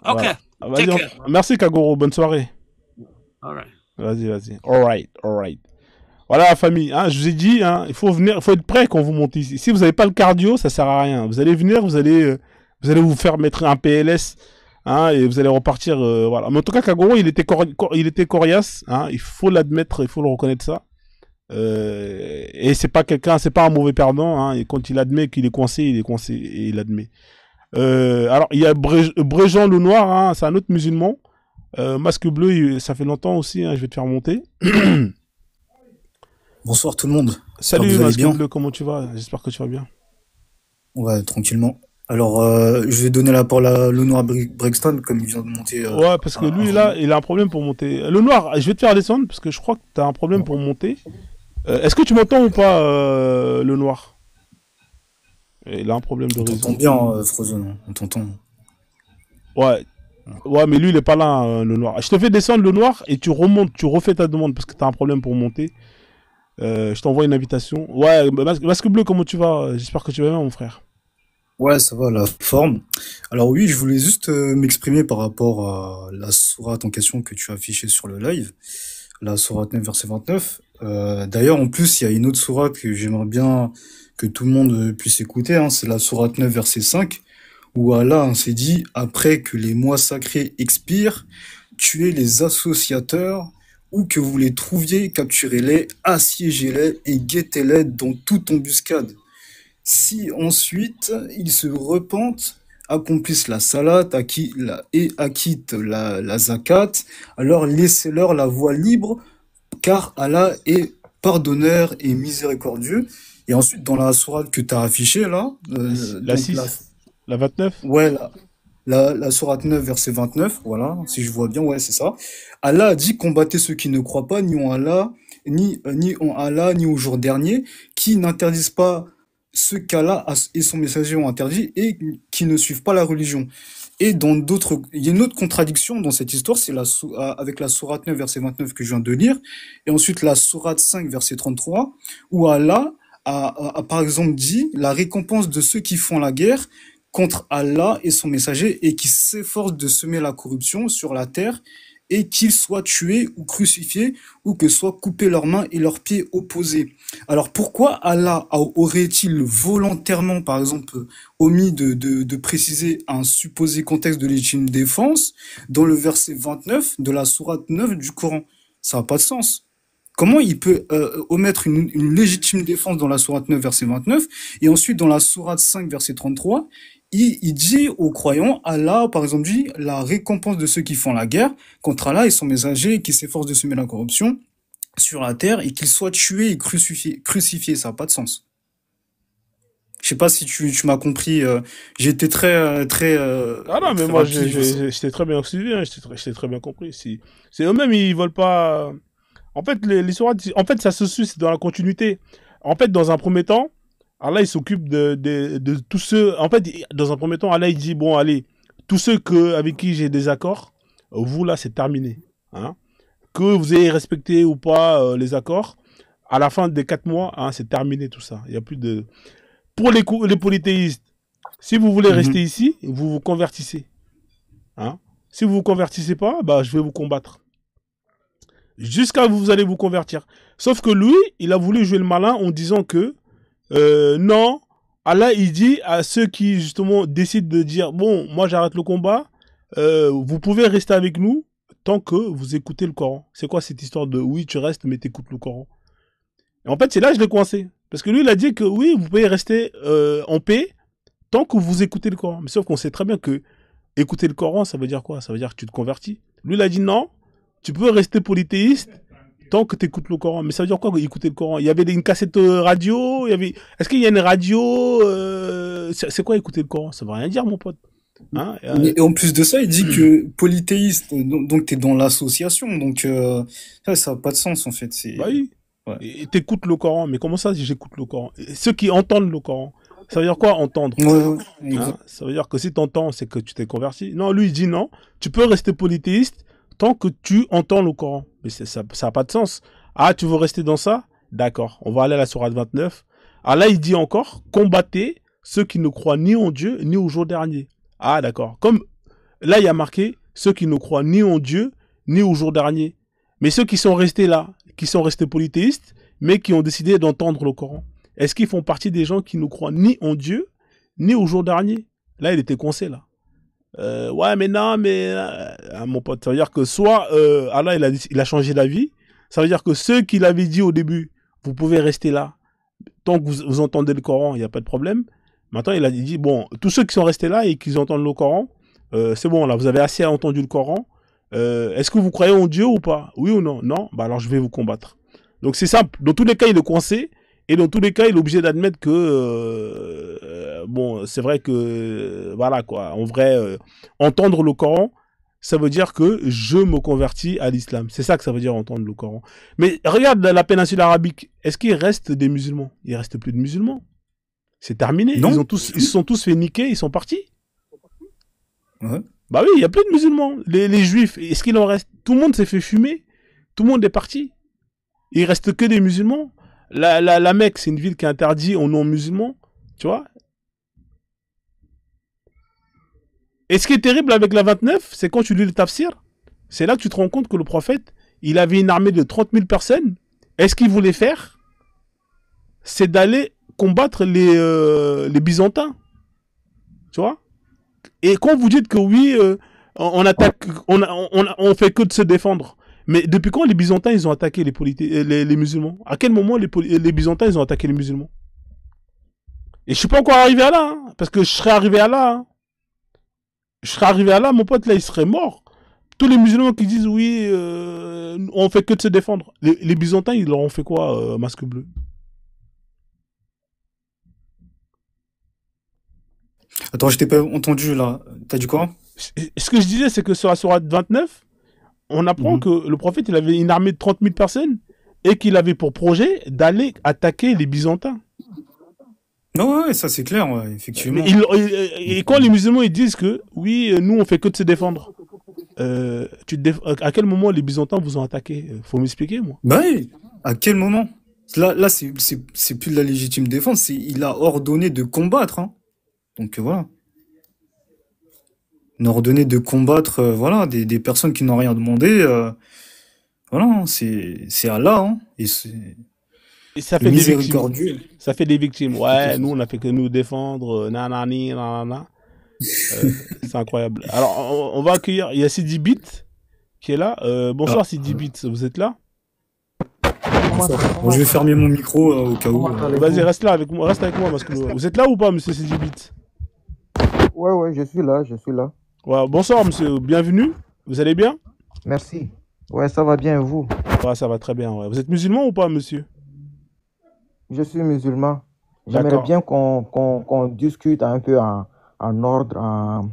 Ok, Voilà. Vas-y, take care. merci Kagoro, bonne soirée. All right. Vas-y, vas-y. Alright, alright. Voilà la famille, hein, je vous ai dit, hein, il faut venir, il faut être prêt quand vous montez ici. Si vous n'avez pas le cardio, ça sert à rien. Vous allez venir, vous allez vous faire mettre un PLS, hein, et vous allez repartir, voilà. Mais en tout cas, Kagoro, il était coriace, hein, il faut l'admettre, il faut le reconnaître ça. Et c'est pas quelqu'un, c'est pas un mauvais perdant, hein, et quand il admet qu'il est coincé, il est coincé et il admet. Alors, il y a Bréjean le Noir, hein, c'est un autre musulman. Masque Bleu, ça fait longtemps aussi, hein, je vais te faire monter. Bonsoir tout le monde. J'espère que Salut vous allez Masque bien. Bleu, comment tu vas? J'espère que tu vas bien. Ouais, tranquillement. Alors, je vais donner la parole à Lenoir Brexton, comme il vient de monter Ouais, parce que lui, avant là, moi. il a un problème pour monter. Le Noir, je vais te faire descendre, parce que je crois que tu as un problème pour monter. Est-ce que tu m'entends ou pas, le Noir? Il a un problème de On t'entend réseau. bien, Frozen, on t'entend. Ouais, ouais, mais lui, il est pas là, le Noir. Je te fais descendre le Noir et tu remontes, tu refais ta demande, parce que tu as un problème pour monter. Je t'envoie une invitation. Ouais, Masque Bleu, comment tu vas? J'espère que tu vas bien, mon frère. Ouais, ça va, la forme. Alors oui, je voulais juste m'exprimer par rapport à la sourate en question que tu as affichée sur le live, la sourate 9, verset 29. D'ailleurs, en plus, il y a une autre sourate que j'aimerais bien que tout le monde puisse écouter, hein, c'est la sourate 9, verset 5, où Allah hein, s'est dit, après que les mois sacrés expirent, tuez les associateurs, où que vous les trouviez, capturez-les, assiégez-les et guettez-les dans toute embuscade. Si ensuite ils se repentent, accomplissent la salat et acquittent la zakat, alors laissez-leur la voie libre, car Allah est pardonneur et miséricordieux. Et ensuite, dans la sourate que tu as affichée là, La donc 6, la 29. ouais, la sourate 9, verset 29, voilà, si je vois bien, ouais, c'est ça. Allah a dit combattez ceux qui ne croient pas, ni en Allah, ni en Allah, ni au jour dernier, qui n'interdisent pas ce qu'Allah et son messager ont interdit et qui ne suivent pas la religion. Et dans d'autres, il y a une autre contradiction dans cette histoire, c'est avec la sourate 9, verset 29 que je viens de lire, et ensuite la sourate 5, verset 33, où Allah a par exemple dit la récompense de ceux qui font la guerre contre Allah et son messager et qui s'efforcent de semer la corruption sur la terre et qu'ils soient tués ou crucifiés ou que soient coupés leurs mains et leurs pieds opposés. Alors pourquoi Allah aurait-il volontairement, par exemple, omis de préciser un supposé contexte de légitime défense dans le verset 29 de la sourate 9 du Coran? Ça n'a pas de sens. Comment il peut omettre une légitime défense dans la sourate 9, verset 29, et ensuite dans la sourate 5, verset 33, il dit aux croyants, Allah, par exemple, dit la récompense de ceux qui font la guerre contre Allah et son messager qui s'efforcent de semer la corruption sur la terre et qu'ils soient tués et crucifiés. Ça n'a pas de sens. Je sais pas si tu m'as compris. J'ai été Ah non, mais très moi, rapide. je t'ai très bien suivi, hein, je t'ai très bien compris. Si, c'est eux-mêmes, ils veulent pas. En fait, les sourates, en fait, ça se suit, c'est dans la continuité. En fait, dans un premier temps, Allah, il s'occupe de tous ceux. En fait, dans un premier temps, Allah, il dit bon, allez, tous ceux avec qui j'ai des accords, vous là, c'est terminé. Hein. Que vous ayez respecté ou pas les accords, à la fin des 4 mois, hein, c'est terminé tout ça. Il y a plus de. Pour les polythéistes, si vous voulez rester Mhm. ici, vous vous convertissez. Hein. Si vous vous convertissez pas, bah, je vais vous combattre. Jusqu'à vous allez vous convertir. Sauf que lui, il a voulu jouer le malin en disant que non, Allah il dit à ceux qui justement décident de dire bon, moi j'arrête le combat, vous pouvez rester avec nous tant que vous écoutez le Coran. C'est quoi cette histoire de oui tu restes mais t'écoutes le Coran? Et en fait c'est là que je l'ai coincé parce que lui il a dit que oui vous pouvez rester en paix tant que vous écoutez le Coran. Mais sauf qu'on sait très bien que écouter le Coran ça veut dire quoi? Ça veut dire que tu te convertis. Lui il a dit non, tu peux rester polythéiste tant que tu écoutes le Coran. Mais ça veut dire quoi écouter le Coran? Il y avait une cassette radio, il y avait. Est-ce qu'il y a une radio c'est quoi écouter le Coran? Ça veut rien dire, mon pote. Hein Et en plus de ça, il dit que polythéiste, donc t'es dans l'association, donc ça n'a pas de sens en fait. Bah oui. Ouais. Et t'écoutes le Coran. Mais comment ça, j'écoute le Coran? Et ceux qui entendent le Coran, ça veut dire quoi entendre? Ouais, ouais, Hein, ça veut dire que si t'entends, c'est que tu t'es converti. Non, lui, il dit non. Tu peux rester polythéiste tant que tu entends le Coran. Mais ça n'a pas de sens. Ah, tu veux rester dans ça? D'accord. On va aller à la sourate 29. Ah là, il dit encore, combattez ceux qui ne croient ni en Dieu, ni au jour dernier. Ah, d'accord. Comme Là, il y a marqué ceux qui ne croient ni en Dieu, ni au jour dernier. Mais ceux qui sont restés là, qui sont restés polythéistes, mais qui ont décidé d'entendre le Coran, est-ce qu'ils font partie des gens qui ne croient ni en Dieu, ni au jour dernier? Là, il était coincé, là. Ouais, mais non, mais... mon pote, ça veut dire que soit Allah, il a changé d'avis, ça veut dire que ceux qui l'avaient dit au début, vous pouvez rester là, tant que vous entendez le Coran, il n'y a pas de problème. Maintenant, il a dit, bon, tous ceux qui sont restés là et qui entendent le Coran, c'est bon, là, vous avez assez entendu le Coran. Est-ce que vous croyez en Dieu ou pas? Oui ou non? Non? Bah alors je vais vous combattre. Donc c'est simple. Dans tous les cas, il est coincé. Et dans tous les cas, il est obligé d'admettre que, bon, c'est vrai que, voilà quoi, en vrai, entendre le Coran, ça veut dire que je me convertis à l'islam. C'est ça que ça veut dire entendre le Coran. Mais regarde la péninsule arabique. Est-ce qu'il reste des musulmans? Il reste plus de musulmans. C'est terminé. Non? Ils se sont tous fait niquer, ils sont partis. Ouais. Bah oui, il y a plus de musulmans. Les juifs, est-ce qu'il en reste? Tout le monde s'est fait fumer. Tout le monde est parti. Il reste que des musulmans. La Mecque, c'est une ville qui est interdite aux non-musulmans. Tu vois? Et ce qui est terrible avec la 29, c'est quand tu lis le tafsir, c'est là que tu te rends compte que le prophète, il avait une armée de 30 000 personnes. Et ce qu'il voulait faire, c'est d'aller combattre les Byzantins. Tu vois? Et quand vous dites que oui, on attaque, on fait que de se défendre. Mais depuis quand les Byzantins, ils ont attaqué les musulmans? À quel moment les Byzantins, ils ont attaqué les musulmans? Et je suis pas encore arrivé à là, hein, parce que je serais arrivé à là. Hein. Je serais arrivé à là, mon pote, là, il serait mort. Tous les musulmans qui disent oui, on fait que de se défendre. Les Byzantins, ils leur ont fait quoi, masque bleu? Attends, je t'ai pas entendu là. T'as dit quoi? Ce que je disais, c'est que sur la sourate 29, on apprend Mhm. que le prophète, il avait une armée de 30 000 personnes et qu'il avait pour projet d'aller attaquer les Byzantins. Non, ouais, ça c'est clair, ouais, Mais effectivement. et quand les musulmans ils disent que oui, nous on fait que de se défendre, à quel moment les Byzantins vous ont attaqué? Faut m'expliquer, moi. Bah oui, à quel moment? Là, c'est plus de la légitime défense, il a ordonné de combattre, hein. Donc voilà. Il a ordonné de combattre, voilà, des personnes qui n'ont rien demandé. Voilà, hein, c'est Allah, hein, et c'est Et ça le fait des victimes. miséricordieux. Ça fait des victimes. Tout à Ouais, fait. nous on a fait que nous défendre, nanani, nanana. Euh, c'est incroyable. Alors on va accueillir, il y a Sidi Bit qui est là. Ah, Bonsoir Sidi Bit, vous êtes là? Comment, bon, je comment, vais fermer mon micro au cas où. comment Vas-y, allez-vous? reste là avec moi, reste avec moi parce que vous êtes là ou pas, monsieur Sidi Bit? Ouais, ouais, je suis là, je suis là. Ouais, bonsoir monsieur, bienvenue. Vous allez bien? Merci. Ouais, ça va bien et vous? Ouais, ça va très bien. Ouais. Vous êtes musulman ou pas, monsieur? Je suis musulman. J'aimerais D'accord. bien qu'on discute un peu en ordre,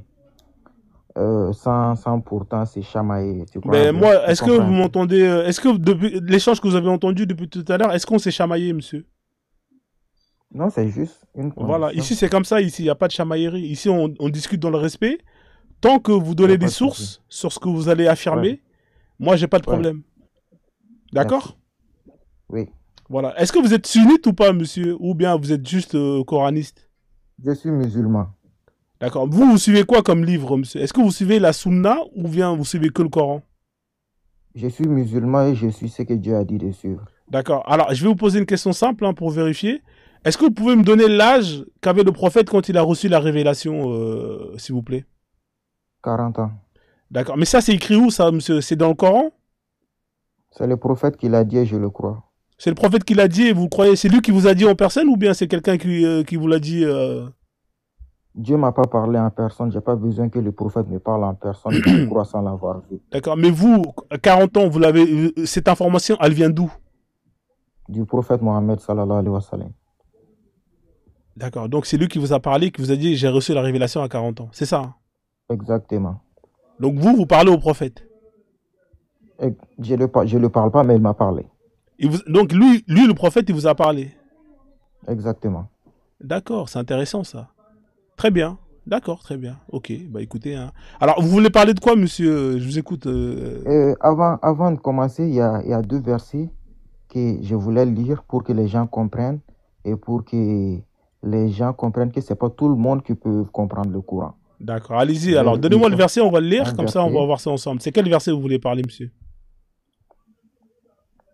sans pourtant se chamailler. Tu crois Mais un peu? moi, Tu est-ce que comprends vous un peu? m'entendez? Est-ce que depuis l'échange que vous avez entendu depuis tout à l'heure, est-ce qu'on s'est chamaillé, monsieur? Non, c'est juste une Voilà. condition. Ici, c'est comme ça. Ici, il n'y a pas de chamaillerie. Ici, on discute dans le respect. Tant que vous Il n'y a donnez des pas de souci. sources sur ce que vous allez Ouais, affirmer, moi, j'ai pas de ouais, problème. merci. D'accord? Oui, Voilà. Est-ce que vous êtes sunnite ou pas, monsieur? Ou bien vous êtes juste coraniste? je suis musulman. D'accord. Vous suivez quoi comme livre, monsieur? Est-ce que vous suivez la sunna ou bien vous suivez que le Coran? Je suis musulman et je suis ce que Dieu a dit de suivre. D'accord. Alors, je vais vous poser une question simple hein, pour vérifier. Est-ce que vous pouvez me donner l'âge qu'avait le prophète quand il a reçu la révélation, s'il vous plaît? 40 ans. D'accord. Mais ça, c'est écrit où, ça, monsieur? C'est dans le Coran? C'est le prophète qui l'a dit et je le crois. C'est le prophète qui l'a dit et vous croyez? C'est lui qui vous a dit en personne ou bien c'est quelqu'un qui vous l'a dit Dieu m'a pas parlé en personne, j'ai pas besoin que le prophète me parle en personne, je le crois sans l'avoir vu. D'accord. Mais vous, à 40 ans, vous l'avez. Cette information, elle vient d'où? Du prophète Mohammed sallallahu alayhi wa sallam. D'accord. Donc c'est lui qui vous a parlé, qui vous a dit j'ai reçu la révélation à 40 ans. C'est ça, hein? Exactement. Donc vous parlez au prophète. Et je le parle pas, mais il m'a parlé. Donc lui, le prophète, il vous a parlé. Exactement. D'accord, c'est intéressant ça. Très bien. D'accord, très bien. Ok, bah écoutez. Hein. Alors, vous voulez parler de quoi, monsieur? Je vous écoute. Avant de commencer, il y a deux versets que je voulais lire pour que les gens comprennent et pour que les gens comprennent que c'est pas tout le monde qui peut comprendre le Coran. D'accord, allez-y. Alors, Le, donnez-moi le verset, on va le lire, un comme ça on va verset, voir ça ensemble. C'est quel verset vous voulez parler, monsieur?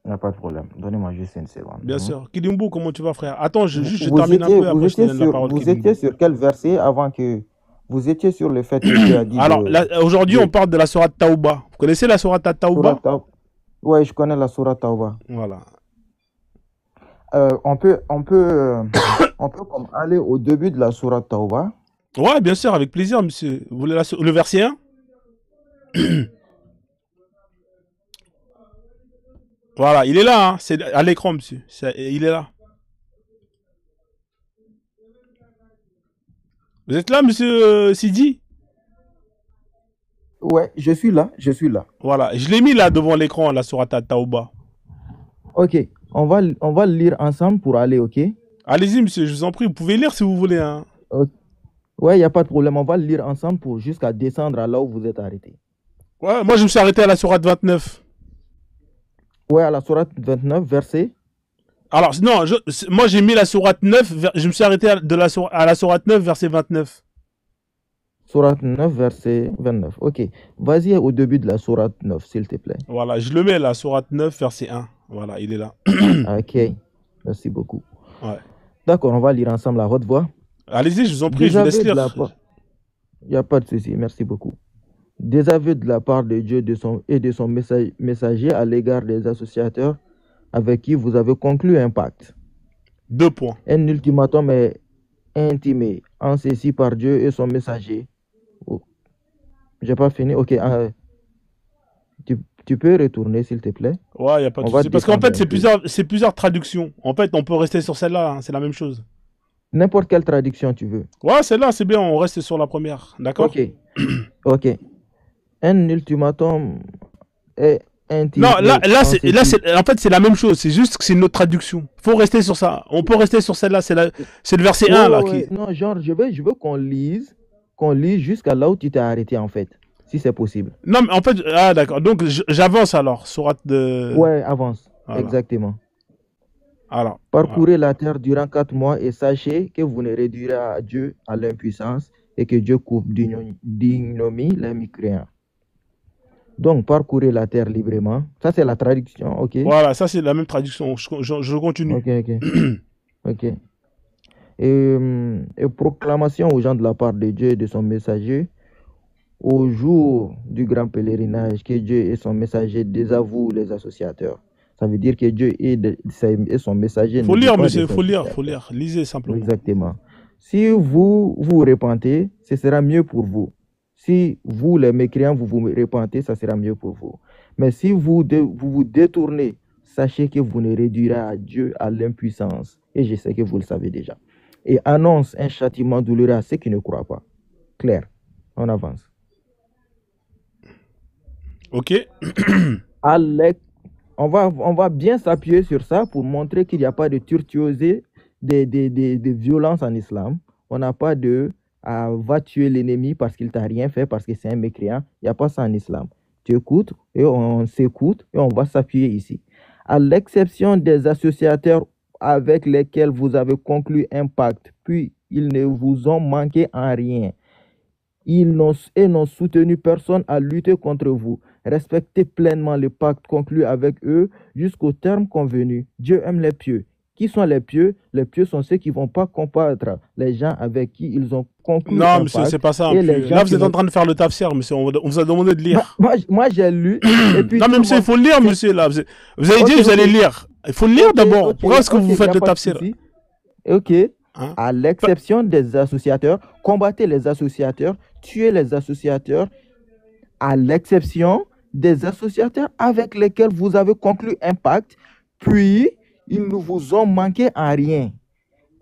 il n'y a pas de problème. Donnez-moi juste une seconde. Bien Hein. sûr. Kidimbo, comment tu vas, frère? Attends, je Vous termine un étiez, peu, après je te donne la parole, vous Kidimbo. étiez sur quel verset avant que... Vous étiez sur le fait que Dieu a dit Alors, aujourd'hui, on de parle de la sourate Taouba. Vous connaissez la sourate Surat Taouba? Tauba. Ouais, je connais la Surat Tauba. Voilà. On peut, on peut comme aller au début de la Surat Tauba. Ouais, bien sûr, avec plaisir, monsieur. Vous voulez le verset 1? Voilà, il est là, hein. C'est à l'écran, monsieur. Il est là. Vous êtes là, monsieur Sidi? Ouais, je suis là, je suis là. Voilà, je l'ai mis là devant l'écran, la sourate Taouba. Ok, on va le lire ensemble pour aller, ok? Allez-y, monsieur, je vous en prie, vous pouvez lire si vous voulez. Hein. Ouais, il n'y a pas de problème, on va le lire ensemble pour jusqu'à descendre à là où vous êtes arrêté. Ouais, moi je me suis arrêté à la sourate 29. Ouais, à la Sourate 29, verset. Alors, non, moi j'ai mis la sourate 9, je me suis arrêté à la sourate 9, verset 29. Sourate 9, verset 29. Ok, vas-y au début de la Sourate 9, s'il te plaît. Voilà, je le mets la sourate 9, verset 1. Voilà, il est là. Ok, merci beaucoup. Ouais. D'accord, on va lire ensemble à haute voix. Allez-y, je vous en prie, je vous laisse lire. Il n'y a pas de souci, merci beaucoup. Des aveux de la part de Dieu et de son messager à l'égard des associateurs avec qui vous avez conclu un pacte. 2 points. Un ultimatum est intimé en ceci par Dieu et son messager. Oh, j'ai pas fini. Ok, tu peux retourner s'il te plaît. Ouais, il n'y a pas de souci. Parce qu'en fait, c'est plusieurs traductions. En fait, on peut rester sur celle-là, hein, c'est la même chose. N'importe quelle traduction tu veux. Ouais, celle-là, c'est bien, on reste sur la première. D'accord? Ok. Ok. Un ultimatum est intimé. Non, là en fait, c'est la même chose. C'est juste que c'est une autre traduction. Faut rester sur ça. On peut rester sur celle-là. C'est le verset 1 là. Ouais. Non, genre, je veux qu'on lise jusqu'à là où tu t'es arrêté en fait, si c'est possible. Non, mais en fait, ah d'accord. Donc j'avance alors. Sourate de. Ouais, avance. Voilà. Exactement. Alors. Parcourez la terre durant 4 mois et sachez que vous ne réduirez à Dieu à l'impuissance et que Dieu coupe d'ignominie les mécréants. Donc, parcourez la terre librement. Ça, c'est la traduction, ok? Voilà, ça, c'est la même traduction. Je continue. Ok. Et proclamation aux gens de la part de Dieu et de son messager, au jour du grand pèlerinage, que Dieu et son messager désavouent les associateurs. Ça veut dire que Dieu et son messager... Faut lire, monsieur, faut lire. Lisez simplement. Exactement. Si vous vous repentez, ce sera mieux pour vous. Si vous, les mécréants, vous vous repentez, ça sera mieux pour vous. Mais si vous vous détournez, sachez que vous ne réduirez à Dieu à l'impuissance. Et je sais que vous le savez déjà. Et annonce un châtiment douloureux à ceux qui ne croient pas. Clair. On avance. Ok. On va bien s'appuyer sur ça pour montrer qu'il n'y a pas de virtuosité, de violence en islam. On n'a pas de... va tuer l'ennemi parce qu'il t'a rien fait, parce que c'est un mécréant. Il n'y a pas ça en islam. Tu écoutes et on s'écoute et on va s'appuyer ici. À l'exception des associateurs avec lesquels vous avez conclu un pacte, puis ils ne vous ont manqué en rien. Ils n'ont soutenu personne à lutter contre vous. Respectez pleinement le pacte conclu avec eux jusqu'au terme convenu. Dieu aime les pieux. Qui sont les pieux? Les pieux sont ceux qui ne vont pas combattre les gens avec qui ils ont conclu. Non, monsieur, c'est pas ça. Là, vous êtes en train de faire le tafsir, monsieur. On vous a demandé de lire. Moi j'ai lu. Et puis non, mais monsieur, il faut lire, monsieur. Là. Vous avez dit que vous allez lire. Il faut lire d'abord. Pourquoi est-ce que vous faites le tafsir? Ok. Hein? À l'exception des associateurs, combattez les associateurs, tuez les associateurs, à l'exception des associateurs avec lesquels vous avez conclu un pacte, puis ils ne vous ont manqué en rien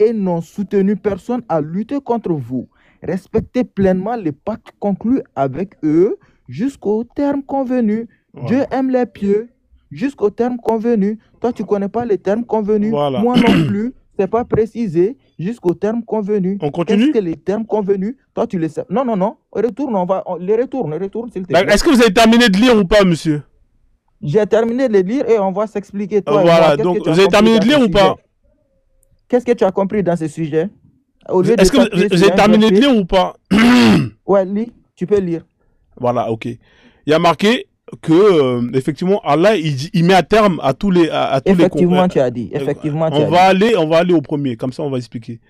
et n'ont soutenu personne à lutter contre vous. Respectez pleinement les pactes conclus avec eux jusqu'au terme convenu. Voilà. Dieu aime les pieux jusqu'au terme convenu. Toi, tu ne connais pas les termes convenus. Voilà. Moi non plus. Ce n'est pas précisé jusqu'au terme convenu. On continue? Qu'est-ce que les termes convenus? Toi, tu les sais. Non. Retourne, les retourne, s'il te plaît. Est-ce que vous avez terminé de lire ou pas, monsieur? J'ai terminé de lire et on va s'expliquer. Voilà, donc vous avez terminé de lire ou pas? Qu'est-ce que tu as compris dans ce sujet? Au lieu de Est-ce que t'appuyer vous sur avez un terminé de verset, lire ou pas? ouais, lis, tu peux lire. Voilà, ok. Il y a marqué que, effectivement, Allah, il met à terme à tous les, à tous les Effectivement, tu as dit. Effectivement, tu as dit. on va aller au premier, comme ça on va expliquer.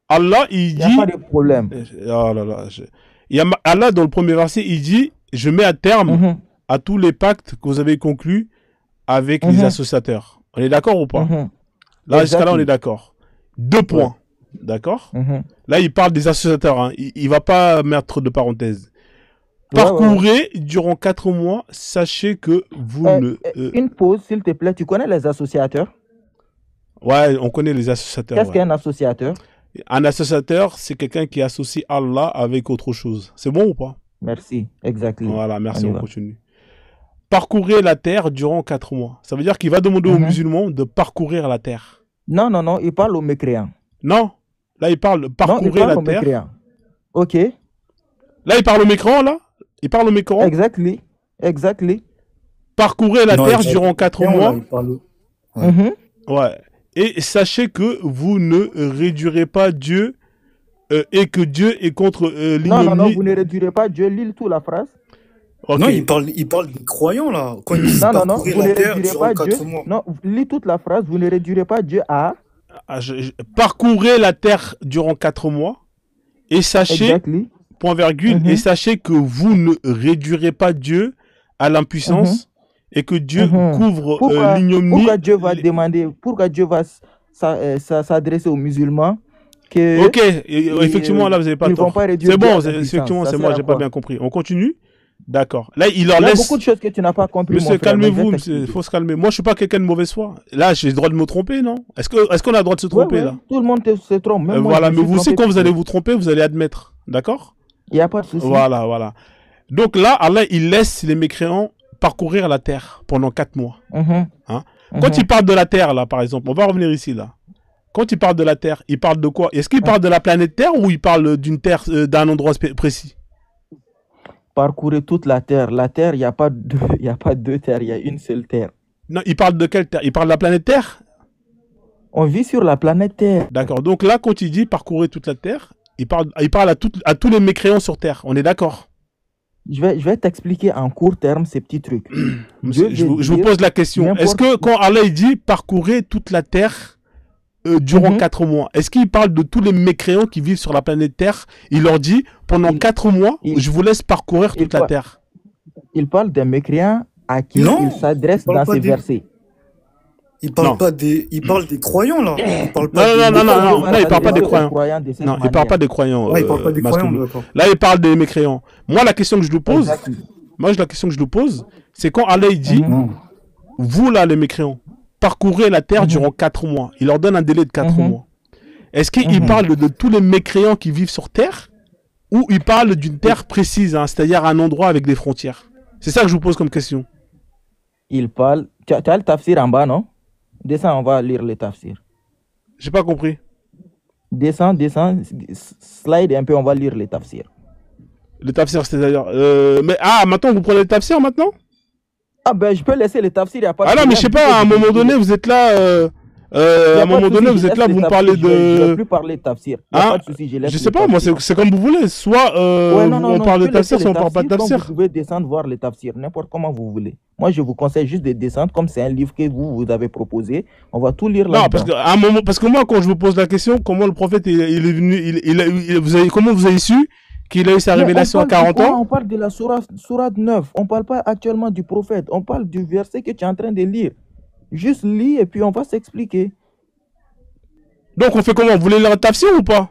Allah, il Il n'y a pas dit, de problème. oh là là, Allah, dans le premier verset, il dit, je mets à terme Mhm, à tous les pactes que vous avez conclus avec les mhm, associateurs. On est d'accord ou pas? mhm. Là, jusqu'à là, on est Exactly. d'accord. Deux Ouais. points. D'accord? Mhm. Là, il parle des associateurs. Hein. Il va pas mettre de parenthèses. Ouais, ouais, ouais. Parcourez durant 4 mois. Sachez que vous ne... Une pause, s'il te plaît. Tu connais les associateurs? Ouais, on connaît les associateurs. Qu'est-ce Ouais. qu'un associateur? Un associateur, c'est quelqu'un qui associe Allah avec autre chose. C'est bon ou pas? Merci. Exactly. Voilà, merci, On y on va. continue. Parcourez la terre durant 4 mois. Ça veut dire qu'il va demander aux Mhm. musulmans de parcourir la terre. Non, non, non. Il parle aux mécréants. Non, là, il parle Non, il parcourir parle la aux terre. mécréants. OK. Là, il parle au mécran, là. Il parle au mécran. Exactly. Exactly. Parcourez la Non, terre il parle durant aux 4 mécréants, là, mois. il parle. Ouais. Mhm. Ouais. Et sachez que vous ne réduirez pas Dieu et que Dieu est contre Non, non, non. l'ignominie. Vous ne réduirez pas Dieu. Lis toute la phrase. Ok. Non, il parle des croyants, là. Quand il dit Non, non, non. parcourir Vous la ne terre réduirez durant pas Dieu. 4 mois. Non, lis toute la phrase. Vous ne réduirez pas Dieu à. Ah, parcourez la terre durant 4 mois et sachez, Exactly. point virgule, Mhm. et sachez que vous ne réduirez pas Dieu à l'impuissance et que Dieu Mhm. couvre Pourquoi, l'ignominie. pourquoi Dieu va demander, pourquoi Dieu va s'adresser aux musulmans que Ok, effectivement, là, vous n'avez pas ils vont tort. pas réduire C'est Dieu à bon, l'impuissance. effectivement, Ça c'est sert moi, à j'ai pas quoi? bien compris. On continue? D'accord. Là, il leur Il y a laisse. beaucoup de choses que tu n'as pas compris, Monsieur, mon frère, mais je calmez-vous, vais monsieur. Il t'expliquer. faut se calmer. Moi, je suis pas quelqu'un de mauvaise foi. Là, j'ai le droit de me tromper, non? Est-ce qu'on a le droit de se Ouais, tromper, ouais, là? tout le monde se trompe. Même moi, Voilà, je me mais suis vous aussi, trompé quand vous allez plusieurs. vous tromper, vous allez admettre. D'accord? Il n'y a pas de souci. Voilà, voilà. Donc là, Allah, il laisse les mécréants parcourir la terre pendant 4 mois. Mhm, Hein? mhm, Quand il parle de la terre, là, par exemple, on va revenir ici, là. Quand il parle de la terre, il parle de quoi? Est-ce qu'il parle de la planète Terre ou il parle d'une terre, d'un endroit précis? Parcourir toute la terre. La terre, il n'y a pas deux, il y a pas deux terres, il y a une seule terre. Non, il parle de quelle terre? Il parle de la planète Terre? On vit sur la planète Terre. D'accord. Donc là, quand il dit parcourir toute la terre, il parle à tous les mécréants sur terre. On est d'accord? Je vais t'expliquer en court terme ces petits trucs. Monsieur, Dieu je veut vous dire pose la question. n'importe- Est-ce que quand Allah il dit parcourir toute la terre durant Mhm. 4 mois, est-ce qu'il parle de tous les mécréants qui vivent sur la planète Terre? Il leur dit pendant Il- 4 mois, il- je vous laisse parcourir il toute la pa- terre. Il parle des mécréants à qui Non, il s'adresse il parle dans pas ces des- versets. Il parle Non. pas des, il parle des croyants, là. Il parle Non, pas non, des non, non, mécréants. non, il parle pas des Aux croyants. de cette Non, il parle manière. pas des croyants. Ouais, il parle pas des croyants, Mascoulou. d'accord. Là, il parle des mécréants. Moi, la question que je lui pose, Exactement. la question que je lui pose, c'est quand Allah il dit, Mhm. Non. vous là, les mécréants, parcourez la terre Mhm. durant 4 mois. Il leur donne un délai de 4 Mhm. mois. Est-ce qu'il Mhm. parle de tous les mécréants qui vivent sur terre ou il parle d'une terre précise, hein, c'est-à-dire un endroit avec des frontières? C'est ça que je vous pose comme question. Il parle. Tu as le tafsir en bas, non? Descends, on va lire le tafsir. J'ai pas compris. Descends, slide un peu, on va lire le tafsir. Le tafsir, c'est-à-dire. Maintenant, vous prenez le tafsir maintenant? Ah ben, je peux laisser le tafsir, il n'y a pas de Ah non, mais problème. je sais pas, à un moment donné, vous êtes là. Y a À un pas de moment donné, souci, vous je êtes là, laisse vous le me tafsir, parlez Je vais de. plus parler de tafsir. Il n'y a Hein? pas de souci, je laisse Je le sais pas, moi, tafsir. c'est comme vous voulez. Soit Ouais, non, on non, parle je de peux laisser tafsir, le soit on parle pas de tafsir, comme tafsir. vous pouvez descendre voir le tafsir, n'importe comment vous voulez. Moi, je vous conseille juste de descendre, comme c'est un livre que vous avez proposé. On va tout lire Non, là-dedans. parce que moi, quand je vous pose la question, comment le prophète il est venu, comment vous avez su qu'il a eu sa Mais révélation à on parle 40 du Coran, ans? on parle de la sourate 9. On ne parle pas actuellement du prophète. On parle du verset que tu es en train de lire. Juste lis et puis on va s'expliquer. Donc on fait comment? Vous voulez lire un tafsir ou pas?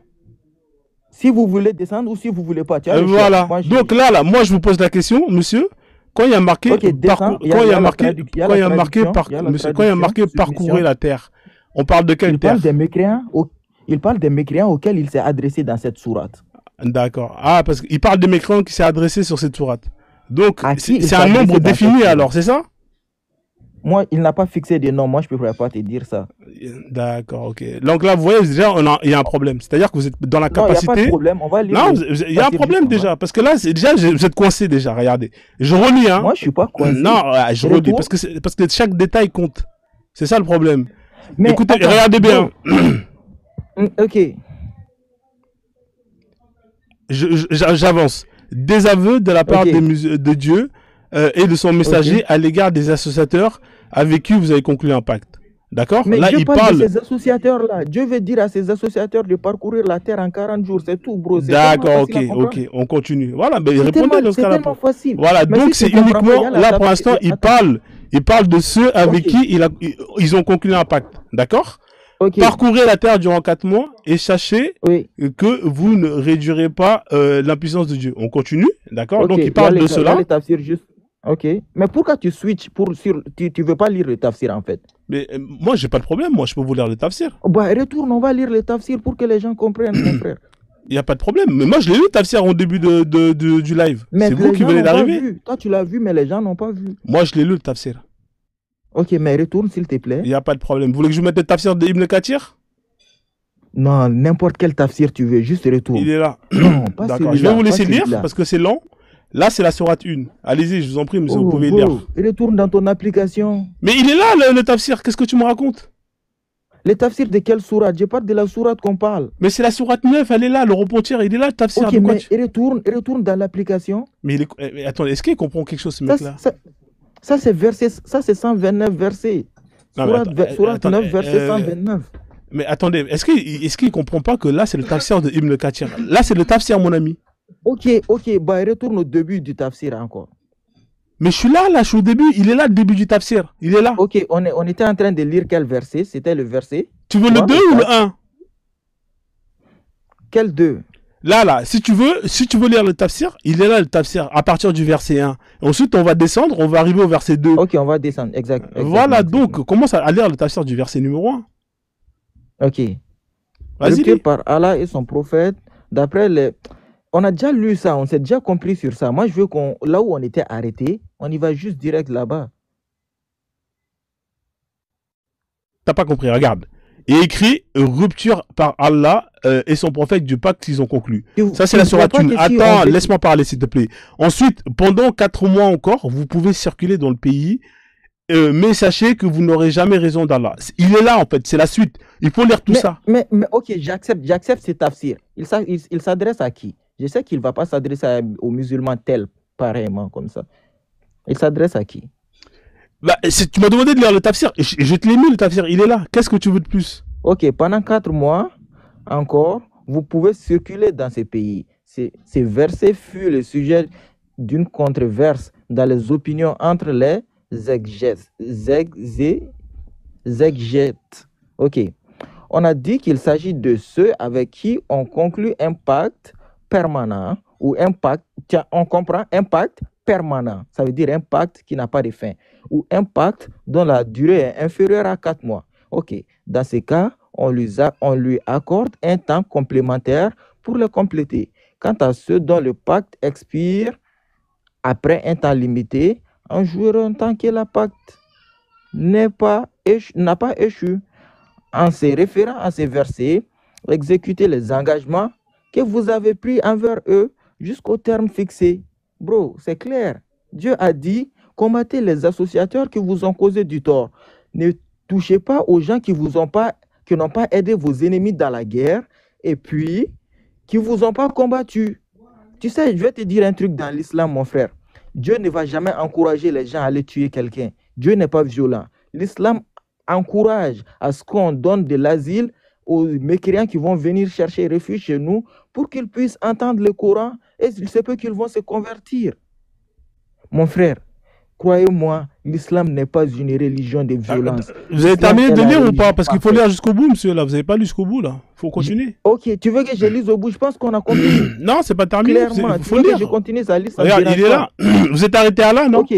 Si vous voulez descendre ou si vous voulez pas. Tu as le choix. Voilà. Moi, Donc là, moi je vous pose la question, monsieur. Quand il y a marqué, Ok, descends, il y a- quand il y il y a a la marqué, traduction, il y a quand la il y a marqué, traduction, il y a la monsieur, quand il y a marqué traduction, parcourir submission. la terre, on parle de quelle Il terre? parle des mécréants, il parle des mécréants auxquels il s'est adressé dans cette sourate. D'accord. Ah, parce qu'il parle des mécréants qui s'est adressé sur cette sourate. Donc, À qui il c'est s'est un adressé nombre dans cette défini sourate? alors, c'est ça? Moi, il n'a pas fixé de nom. Moi, je ne pourrais pas te dire ça. D'accord, ok. Donc là, vous voyez, déjà, il y a un problème. C'est-à-dire que vous êtes dans la Non, il n'y a pas de capacité. problème. On va lire. Non, le il y a un tafsir problème juste en bas. déjà. Parce que là, vous êtes coincé déjà, regardez. Je relis, hein. Moi, je ne suis pas coincé. Non, je relis. Retour. Parce que chaque détail compte. C'est ça le problème. Mais Écoutez, attends, regardez bien. Ok. J'avance. Des aveux de la part Ok, de Dieu et de son ok. messager à l'égard des associateurs avec qui vous avez conclu un pacte. D'accord? Mais Là, Dieu il parle de parle. ces associateurs-là. Dieu veut dire à ces associateurs de parcourir la terre en 40 jours. C'est tout, bro. C'est tellement D'accord, facile ok, à comprendre. ok, on continue. Voilà, ben répondez dans ce C'est cas-là. tellement facile. Voilà, Mais donc si tu c'est ne comprends pas, il y uniquement, a la là table. pour l'instant, Attends. il parle de ceux avec Ok, qui ils ont conclu un pacte. D'accord? ok. Parcourez la terre durant 4 mois et sachez Oui, que vous ne réduirez pas l'impuissance de Dieu. On continue, d'accord? ok. Donc il Il y a parle de il y a cela. les tafsirs juste. Ok. Mais pourquoi tu switches tu veux pas lire le tafsir en fait? Mais moi, j'ai pas de problème. Moi, je peux vous lire le tafsir. Oh, bah, retourne, on va lire le tafsir pour que les gens comprennent, mon frère. Il n'y a pas de problème. Mais moi, je l'ai lu le tafsir au début du live. Mais C'est vous les qui gens venez n'ont pas d'arriver. vu. Toi, tu l'as vu, mais les gens n'ont pas vu. Moi, je l'ai lu le tafsir. Ok, mais retourne s'il te Il plaît. n'y a pas de problème. Vous voulez que je vous mette le tafsir de Ibn Kathir? Non, n'importe quel tafsir tu veux, juste retourne. Il est là. Non, pas D'accord. Je vais celui-là, vous pas laisser lire celui-là. parce que c'est lent. Là, c'est la sourate 1. Allez-y, je vous en prie, monsieur, vous Oh, pouvez bro, lire. retourne dans ton application. Mais il est là, le tafsir. Qu'est-ce que tu me racontes? Les tafsirs de quelle sourate? Je parle de la sourate qu'on parle. Mais c'est la sourate 9, elle est là, le repentir, il est là, le tafsir. Ok, De quoi mais retourne dans l'application. Mais attendez, est-ce qu'il comprend quelque chose, ce Ça, mec-là? ça c'est verset, ça c'est 129 versets. Non, mais Sourate attendez, 9, verset 129. mais attendez, est-ce qu'il comprend pas que là, c'est le tafsir de Ibn Kathir? Là, c'est le tafsir, mon ami. Ok, bah retourne au début du tafsir encore. Mais je suis là, je suis au début. Il est là, le début du tafsir. Il est là. Ok, on était en train de lire quel verset? C'était le verset Tu veux le 3 2 ou ou le 4? 1? Quel 2? Là, si tu veux lire le tafsir, il est là, le tafsir, à partir du verset 1. Ensuite, on va descendre, on va arriver au verset 2. Ok, on va descendre, Voilà, donc, commence à lire le tafsir du verset numéro 1. Ok. Vas-y, Rupture lis. par Allah et son prophète, d'après les... On a déjà lu ça, on s'est déjà compris sur ça. Moi, je veux là où on était arrêté, on y va juste direct là-bas. T'as pas compris, regarde. Il est écrit rupture par Allah et son prophète du pacte qu'ils ont conclu. Ça, c'est la sourate 1. Attends, laisse-moi parler, s'il te plaît. Ensuite, pendant 4 mois encore, vous pouvez circuler dans le pays, mais sachez que vous n'aurez jamais raison d'Allah. Il est là, en fait, c'est la suite. Il faut lire tout ça. Mais ok, j'accepte cet tafsir. Il s'adresse à qui? Je sais qu'il ne va pas s'adresser aux musulmans tels, pareillement, comme ça. Il s'adresse à qui? Bah, tu m'as demandé de lire le tafsir, et je te l'ai mis, le tafsir, il est là. Qu'est-ce que tu veux de plus? Ok, pendant 4 mois, encore, vous pouvez circuler dans ces pays. Ces versets furent le sujet d'une controverse dans les opinions entre les exégètes. Ok. On a dit qu'il s'agit de ceux avec qui on conclut un pacte permanent ou un pacte, tiens, on comprend, un pacte permanent. Ça veut dire un pacte qui n'a pas de fin ou un pacte dont la durée est inférieure à 4 mois. Ok. Dans ces cas, on lui accorde un temps complémentaire pour le compléter. Quant à ceux dont le pacte expire après un temps limité, en joueront tant que le pacte n'a pas échu. En se référant à ces versets, exécutez les engagements que vous avez pris envers eux jusqu'au terme fixé. Bro, c'est clair. Dieu a dit, combattez les associateurs qui vous ont causé du tort. Ne touchez pas aux gens qui n'ont pas aidé vos ennemis dans la guerre et puis qui ne vous ont pas combattu. Tu sais, je vais te dire un truc dans l'islam, mon frère. Dieu ne va jamais encourager les gens à aller tuer quelqu'un. Dieu n'est pas violent. L'islam encourage à ce qu'on donne de l'asile aux mécréants qui vont venir chercher refuge chez nous pour qu'ils puissent entendre le Coran et il se peut qu'ils vont se convertir. Mon frère, croyez-moi, l'islam n'est pas une religion de violence. Vous avez terminé de lire ou pas? Parce qu'il faut lire jusqu'au bout, monsieur, là. Vous n'avez pas lu jusqu'au bout, là. Il faut continuer. Ok, tu veux que je lise au bout? Je pense qu'on a compris. Non, c'est pas terminé. Clairement, Il faut lire. Que je continue sa liste. Regarde, il est là. Vous êtes arrêté à là, non? Ok.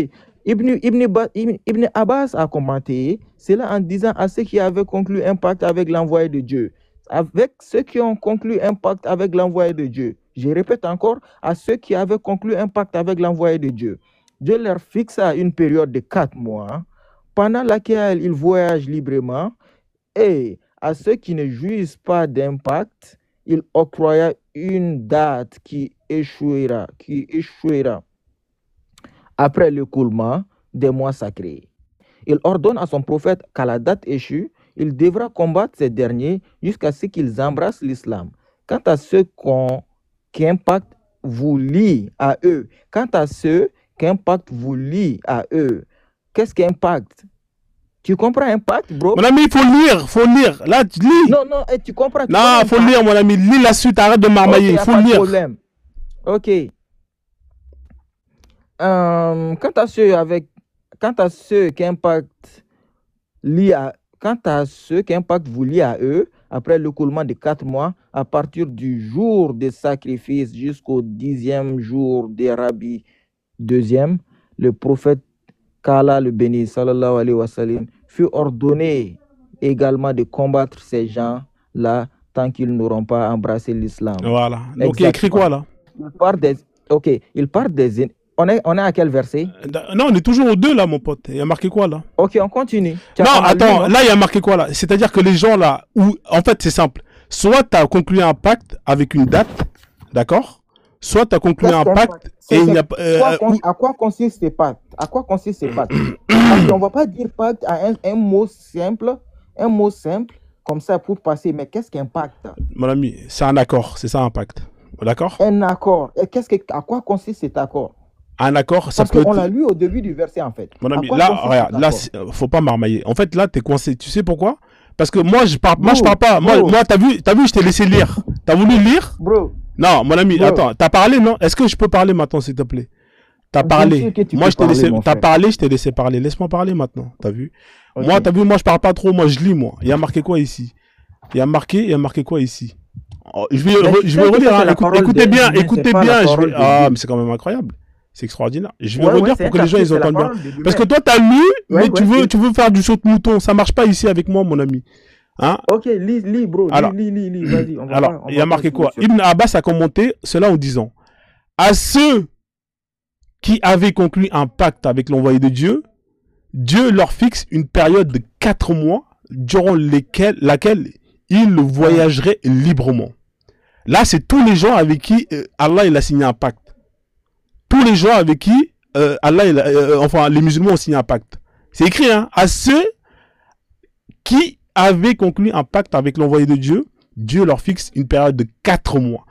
Ibn Abbas a commenté cela en disant à ceux qui avaient conclu un pacte avec l'envoyé de Dieu. Avec ceux qui ont conclu un pacte avec l'envoyé de Dieu. Je répète encore, à ceux qui avaient conclu un pacte avec l'envoyé de Dieu. Dieu leur fixa une période de 4 mois, pendant laquelle ils voyagent librement, et à ceux qui ne jouissent pas d'un pacte, il octroya une date qui échouera après l'écoulement des mois sacrés. Il ordonne à son prophète qu'à la date échue, il devra combattre ces derniers jusqu'à ce qu'ils embrassent l'islam. Quant à ceux qu'on qu'un pacte vous lie à eux. Quant à ceux qu'un pacte vous lie à eux, qu'est-ce qu'un pacte? Tu comprends un pacte, bro? Mon ami, il faut lire. Là, tu lis. Non, non, tu comprends. Non, il faut lire, mon ami. Lis la suite, arrête de marmailler. Il faut lire. Problème. Ok. Quant à ceux qu'un pacte vous lie à eux, après l'écoulement de 4 mois, à partir du jour des sacrifices jusqu'au 10e jour des rabbis, 2e, le prophète qu'Allah le béni, sallallahu alayhi wa sallam, fut ordonné également de combattre ces gens-là tant qu'ils n'auront pas embrassé l'islam. Voilà. Donc il écrit quoi là? Il part des... On est à quel verset? Non, on est toujours au 2 là, mon pote. Il y a marqué quoi là? Ok, on continue. Non, attends, là il y a marqué quoi là? C'est-à-dire que les gens là, en fait c'est simple. Soit tu as conclu un pacte avec une date, d'accord? Soit tu as conclu un pacte et il n'y a pas. À quoi consiste ces pactes? À quoi consiste ces pactes? Parce qu'on ne va pas dire pacte à un mot simple comme ça pour passer. Mais qu'est-ce qu'un pacte? Mon ami, c'est un accord, c'est ça un pacte. D'accord? Un accord. Et à quoi consiste cet accord? Un accord, ça Parce peut. On l'a lu au début du verset en fait. Mon ami, là, regarde, là, faut pas marmailler. En fait, là, t'es coincé. Tu sais pourquoi? Parce que moi, je parle pas. Moi, t'as vu, je t'ai laissé lire. T'as voulu lire? Bro. Non, mon ami, attends, t'as parlé, non? Est-ce que je peux parler maintenant, s'il te plaît? T'as parlé. Moi, je t'ai laissé. T'as parlé, je t'ai laissé parler. Laisse-moi parler maintenant. T'as vu? Okay. Moi, t'as vu, moi, je parle pas trop. Moi, je lis, moi. Il y a marqué quoi ici? Il y a marqué quoi ici? Je vais relire. Hein. Écoutez bien. Ah, mais c'est quand même incroyable. C'est extraordinaire. Je vais redire pour que les gens ils entendent bien. Parce que toi, t'as lu, mais tu veux faire du saute-mouton. Ça marche pas ici avec moi, mon ami. Hein? Ok, lis, bro. Lis. Vas-y. Alors, il y a marqué quoi? Ibn Abbas a commenté cela en disant: à ceux qui avaient conclu un pacte avec l'envoyé de Dieu, Dieu leur fixe une période de 4 mois durant laquelle ils voyageraient librement. Là, c'est tous les gens avec qui Allah il a signé un pacte. Tous les gens avec qui Allah, les musulmans ont signé un pacte. C'est écrit, hein, à ceux qui avaient conclu un pacte avec l'envoyé de Dieu, Dieu leur fixe une période de 4 mois.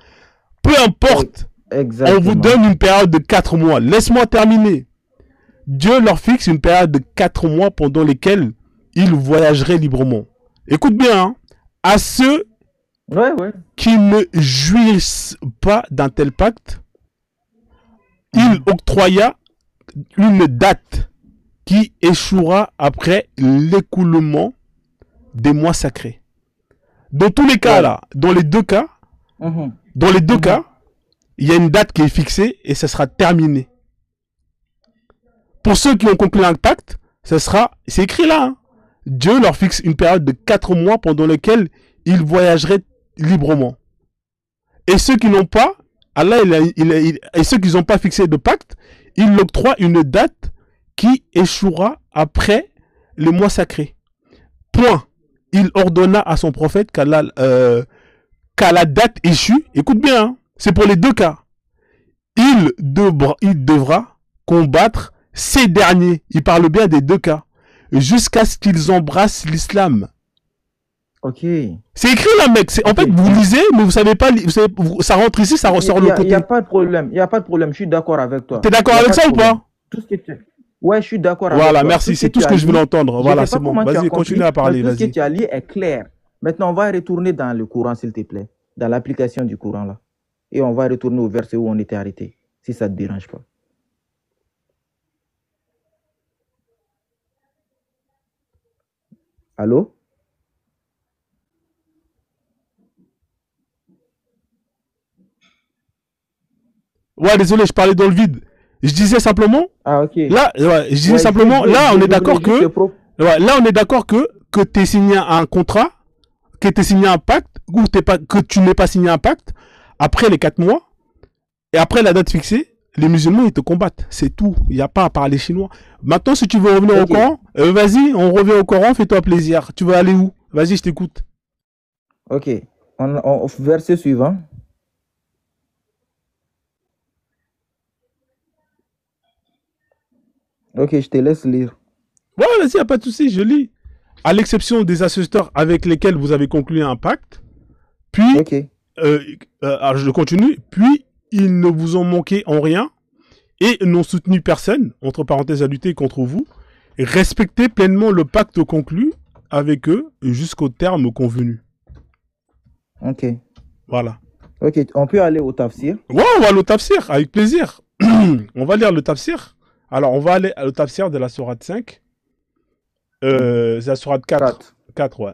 Peu importe, on vous donne une période de 4 mois. Laisse-moi terminer. Dieu leur fixe une période de 4 mois pendant lesquels ils voyageraient librement. Écoute bien, hein, à ceux qui ne jouissent pas d'un tel pacte, il octroya une date qui échouera après l'écoulement des mois sacrés. Dans tous les cas, là, dans les deux cas, il y a une date qui est fixée et ça sera terminé. Pour ceux qui ont conclu un pacte, c'est écrit là, hein, Dieu leur fixe une période de 4 mois pendant laquelle ils voyageraient librement. Et ceux qui n'ont pas, Allah, et ceux qui n'ont pas fixé de pacte, il octroie une date qui échouera après les mois sacrés. Point. Il ordonna à son prophète qu'à la date échue, écoute bien, hein, c'est pour les deux cas, il devra combattre ces derniers, il parle bien des deux cas, jusqu'à ce qu'ils embrassent l'islam. Ok. C'est écrit là, mec. En fait, vous lisez, mais vous savez pas. Ça rentre ici, ça ressort de l'autre côté. Il n'y a pas de problème. Je suis d'accord avec toi. T'es d'accord avec ça ou pas? Tout ce que tu... Ouais, je suis d'accord avec toi. Voilà, merci. C'est tout ce que je voulais entendre. Voilà, c'est bon. Vas-y, continue à parler. Tout ce que tu as lu est clair. Maintenant, on va retourner dans le courant, s'il te plaît. Dans l'application du courant, là. Et on va retourner au verset où on était arrêté. Si ça ne te dérange pas. Allô? Ouais, désolé, je parlais dans le vide. Je disais simplement. Ah, ok. Là, ouais, je disais simplement. Là, on est d'accord que. Ouais, là, on est d'accord que tu signé un contrat, que tu signé un pacte, ou que tu n'aies pas signé un pacte, après les 4 mois, et après la date fixée, les musulmans, ils te combattent. C'est tout. Il n'y a pas à parler chinois. Maintenant, si tu veux revenir au Coran, vas-y, on revient au Coran, fais-toi plaisir. Tu veux aller où? Vas-y, je t'écoute. Ok. Verset suivant. Ok, je te laisse lire. Ouais, vas-y, il n'y a pas de souci, je lis. À l'exception des associateurs avec lesquels vous avez conclu un pacte, puis alors je continue. Puis, ils ne vous ont manqué en rien et n'ont soutenu personne, entre parenthèses, à lutter contre vous. Respectez pleinement le pacte conclu avec eux jusqu'au terme convenu. Ok. Voilà. Ok, on peut aller au tafsir. Ouais, on va aller au tafsir, avec plaisir. On va lire le tafsir. Alors, on va aller au tafsir de la sourate 5. C'est la sourate 4. 4, ouais.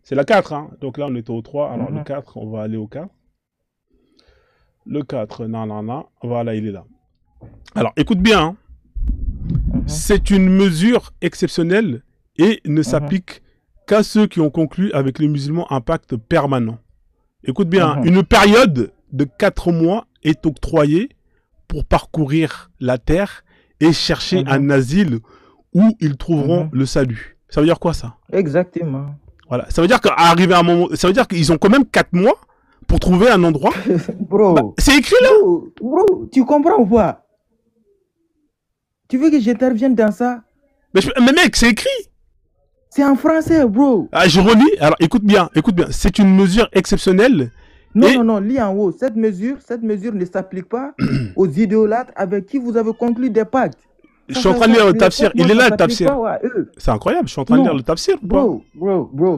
C'est la 4, hein. Donc là, on était au 3. Alors, le 4, on va aller au 4. Le 4, non. Voilà, il est là. Alors, écoute bien. Hein. C'est une mesure exceptionnelle et ne s'applique qu'à ceux qui ont conclu avec les musulmans un pacte permanent. Écoute bien, une période de 4 mois est octroyée pour parcourir la terre et chercher un asile où ils trouveront le salut. Ça veut dire quoi, ça? Exactement. Voilà. Ça veut dire qu'à arriver à un moment, ça veut dire qu'ils ont quand même 4 mois pour trouver un endroit. Bro. Bah, c'est écrit là. Bro, tu comprends ou pas? Tu veux que j'intervienne dans ça? Mais mec, c'est écrit. C'est en français, bro. Ah, je relis. Alors, écoute bien. C'est une mesure exceptionnelle. Non, lis en haut. Cette mesure ne s'applique pas aux idolâtres avec qui vous avez conclu des pactes. Je suis en train de lire le tafsir. Il est là, le tafsir. C'est incroyable. Je suis en train de lire le tafsir. Bro,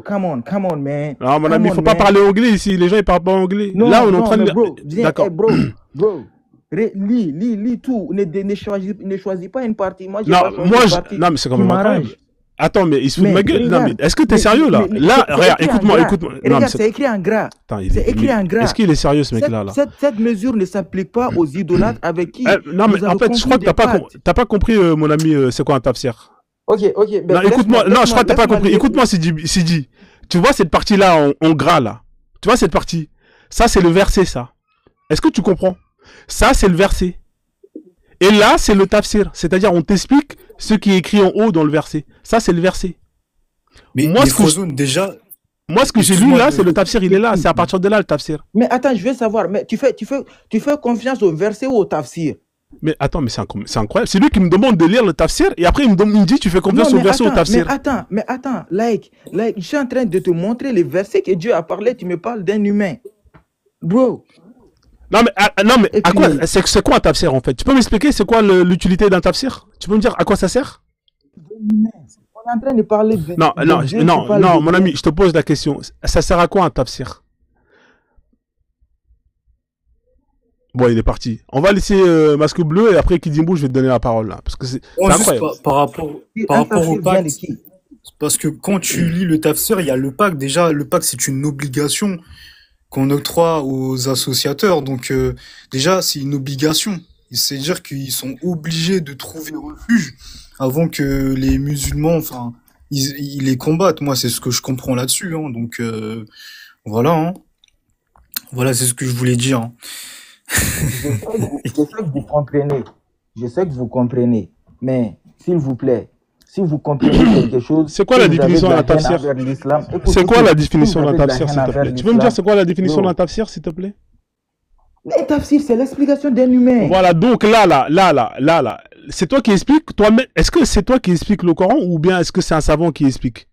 come on, man. Non, mon ami, il ne faut pas parler anglais ici. Les gens, ils parlent pas anglais. Là, on est en train de lire. D'accord. Bro. Lis tout. Ne choisis pas une partie. Moi, non, mais c'est quand même incroyable. Attends, mais il se fout de ma gueule. Non, mais est-ce que t'es sérieux là? Là, regarde, écoute-moi. Regarde, c'est écrit en gras. C'est écrit en gras. Est-ce qu'il est sérieux ce mec-là? Cette mesure ne s'applique pas aux idolâtres avec qui. Non, mais en fait, je crois que t'as pas compris, mon ami, c'est quoi un tafsir? Ok. Non, écoute-moi. Non, je crois que t'as pas compris. Écoute-moi, Sidi. Tu vois cette partie-là en gras là? Tu vois cette partie? Ça, c'est le verset, ça. Est-ce que tu comprends? Ça, c'est le verset. Et là, c'est le tafsir. C'est-à-dire, on t'explique ce qui est écrit en haut dans le verset. Ça, c'est le verset. Mais moi, déjà... Moi, ce que j'ai lu là, c'est le tafsir. Il est là. C'est à partir de là, le tafsir. Mais attends, je veux savoir. Mais tu fais confiance au verset ou au tafsir? Mais attends, mais c'est incroyable. C'est lui qui me demande de lire le tafsir et après, il me dit, tu fais confiance au verset ou au tafsir. Mais attends. Je suis en train de te montrer les versets que Dieu a parlé. Tu me parles d'un humain. Bro. Non, mais à quoi c'est quoi un tafsir en fait? Tu peux m'expliquer c'est quoi l'utilité d'un tafsir? Tu peux me dire à quoi ça sert? On est en train de parler de... Non, mon ami, je te pose la question. Ça sert à quoi un tafsir? Bon, il est parti. On va laisser Masque Bleu et après Kidimbo, je vais te donner la parole là. Parce que c'est incroyable. Par rapport au pacte, parce que quand tu lis le tafsir, il y a le pacte. Déjà, le pacte, c'est une obligation qu'on octroie aux associateurs. Donc, déjà, c'est une obligation. C'est-à-dire qu'ils sont obligés de trouver refuge avant que les musulmans, enfin, ils les combattent. Moi, c'est ce que je comprends là-dessus. Hein. Donc, voilà. Hein. Voilà, c'est ce que je voulais dire. Hein. Je sais que vous comprenez. Mais, s'il vous plaît, si vous comprenez quelque chose... C'est quoi la définition d'un tafsir? C'est quoi la définition d'un tafsir, s'il te plaît? Tu peux me dire c'est quoi la définition d'un tafsir, s'il te plaît? Le tafsir, c'est l'explication d'un humain. Voilà, donc là, c'est toi qui expliques toi-même. Est-ce que c'est toi qui expliques le Coran ou bien est-ce que c'est un savant qui explique?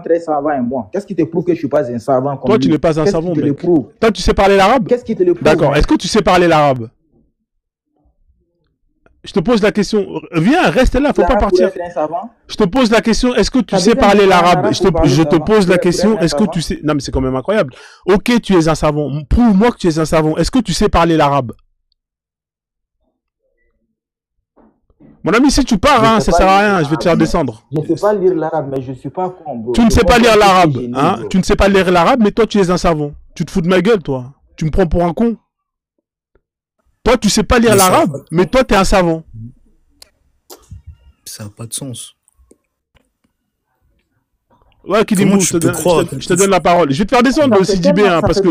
Très savant et moi. Qu'est-ce qui te prouve que je suis pas un savant comme toi, lui? Tu n'es pas un savant, mec. Toi, tu sais parler l'arabe? Qu'est-ce qui te le prouve? D'accord. Est-ce que tu sais parler l'arabe? Je te pose la question. Viens, reste là, faut pas partir. Je te pose la question, est-ce que tu sais parler l'arabe? Je te pose la question, est-ce que tu sais... Non, mais c'est quand même incroyable. Ok, tu es un savant. Prouve-moi que tu es un savant. Est-ce que tu sais parler l'arabe? Mon ami, si tu pars, hein, ça sert à rien, je vais te faire descendre. Je ne sais pas lire l'arabe, mais je suis pas con, bro. Tu ne sais pas lire l'arabe, hein? Tu ne sais pas lire l'arabe, mais toi, tu es un savant. Tu te fous de ma gueule, toi. Tu me prends pour un con. Toi, tu sais pas lire l'arabe, mais toi, tu es un savant. Ça n'a pas de sens. Ouais, Kidimbo, je te donne la parole. Je vais te faire descendre, Sidibé, hein, parce que...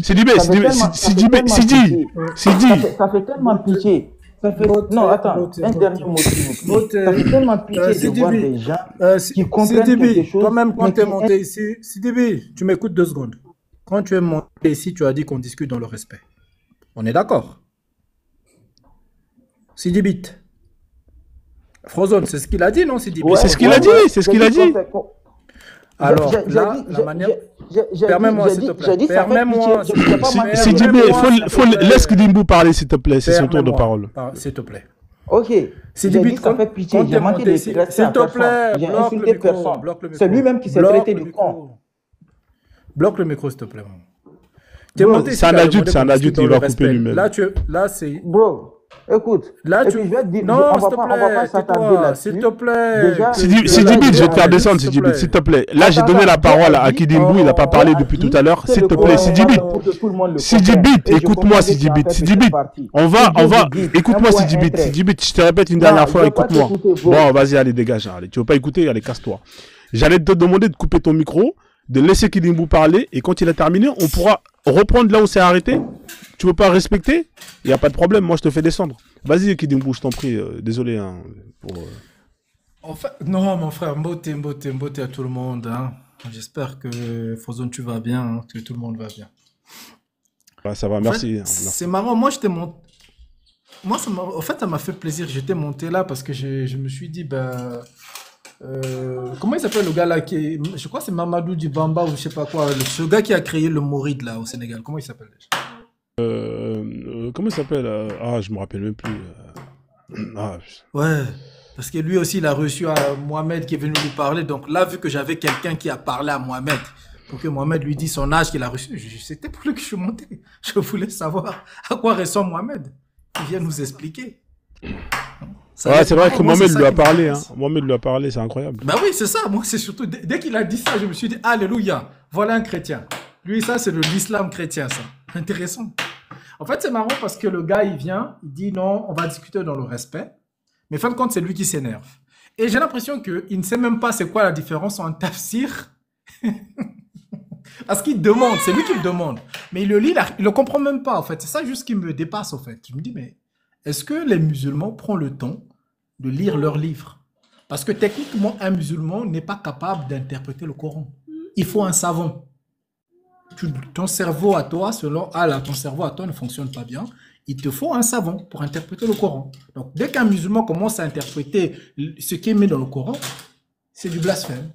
Sidibé. Ça fait tellement pitié. Non, attends, un dernier mot. Ça fait tellement pitié de voir des gens qui comprennent quelque chose. Toi-même, quand tu es monté ici, Sidibé, tu m'écoutes 2 secondes. Quand tu es monté ici, tu as dit qu'on discute dans le respect. On est d'accord? Sidibit. Frozone, c'est ce qu'il a dit, non, Sidibit? C'est ce qu'il a dit, c'est ce qu'il a dit. Alors J'ai là, dit, la manière. j'ai Permets-moi, dit, s'il te plaît. j'ai dit, ça fait Permets-moi, pitié. s'il te C'est plaît. pas moi qui Sidi ai B, dit. Permets-moi, s'il te laisse plaît. Kidimbo parler, s'il te plaît. C'est son tour de parole. S'il te plaît. Ok, Sidi j'ai dit, Bit, ça fait pitié. J'ai t'es manqué monté de ici, respect s'il à te personne. plaît, J'ai bloque le insulté micro, personne. bloque le C'est micro. lui-même qui s'est Bloque traité le de con. micro. Bloque le micro, s'il te plaît. T'es Bro, monté ici, C'est un t'as adulte, demandé c'est qu'on un adulte, discute dans il le va couper respect. lui-même. Là, c'est. bro, écoute. Là, Et tu. puis, je vais te dire, Non, on s'il te va pas plaît, s'attarder tais-toi, s'il là-dessus. te plaît. Déjà, Sidi déjà, Bit, je vais te faire Juste, descendre, s'il te Sidi Bit, plaît. s'il te plaît. Là, j'ai donné la parole à Kidimbo, il n'a pas parlé depuis tout à l'heure. que S'il le te plaît, Coran Sidi est Bit. pour que tout le monde le Sidi comprenne. Bit, Et je écoute-moi, comprends que Sidi tu en Bit. fais Sidi petite Bit, partie. on va, écoute-moi, point, Sidi un Bit. trait. Sidi Bit, je te répète une Non, dernière je fois, veux pas écoute-moi. t'écouter, bro. Bon, vas-y, allez, dégage. Allez, tu veux pas écouter, allez, casse-toi. J'allais te demander de couper ton micro, de laisser Kidimbo parler, et quand il a terminé, on pourra reprendre là où c'est arrêté. Tu veux pas respecter? Il n'y a pas de problème, moi je te fais descendre. Vas-y, Kidimbo, je t'en prie. Désolé. Hein, En fait, non, mon frère, mbote à tout le monde. Hein. J'espère que Fozon, tu vas bien, hein, que tout le monde va bien. Bah, ça va, En merci. fait, c'est marrant, moi j'étais monté. Moi, en fait, ça m'a fait plaisir. J'étais monté là parce que je me suis dit, ben. Comment il s'appelle le gars là je crois que c'est Mamadou Dibamba ou je sais pas quoi. Ce gars qui a créé le Moride là au Sénégal. Comment il s'appelle déjà? Comment il s'appelle Ah, je me rappelle même plus. Ouais, parce que lui aussi il a reçu Mohamed qui est venu lui parler. Donc là, vu que j'avais quelqu'un qui a parlé à Mohamed pour que Mohamed lui dise son âge qu'il a reçu, c'était pour lui que je suis monté. Je voulais savoir à quoi ressemble Mohamed. Il vient nous expliquer. Ouais, c'est vrai que moi, Mohamed c'est lui ça a qui parlé. Hein. m'intéresse. Mohamed lui a parlé, c'est incroyable. Bah oui, c'est ça. Moi, c'est surtout dès qu'il a dit ça, je me suis dit, alléluia, voilà un chrétien. Lui, ça, c'est de l'islam chrétien, ça. Intéressant. En fait, c'est marrant parce que le gars, il vient, il dit non, on va discuter dans le respect. Mais fin de compte, c'est lui qui s'énerve. Et j'ai l'impression qu'il ne sait même pas c'est quoi la différence entre tafsir. Parce qu'il demande, c'est lui qui le demande. Mais il le lit, il le comprend même pas, en fait. C'est ça juste qui me dépasse, en fait. Je me dis, mais est-ce que les musulmans prennent le temps de lire leurs livres? Parce que techniquement, un musulman n'est pas capable d'interpréter le Coran. Il faut un savant. Ton cerveau à toi, selon Allah, ton cerveau à toi ne fonctionne pas bien. Il te faut un savant pour interpréter le Coran. Donc, dès qu'un musulman commence à interpréter ce qui est mis dans le Coran, c'est du blasphème.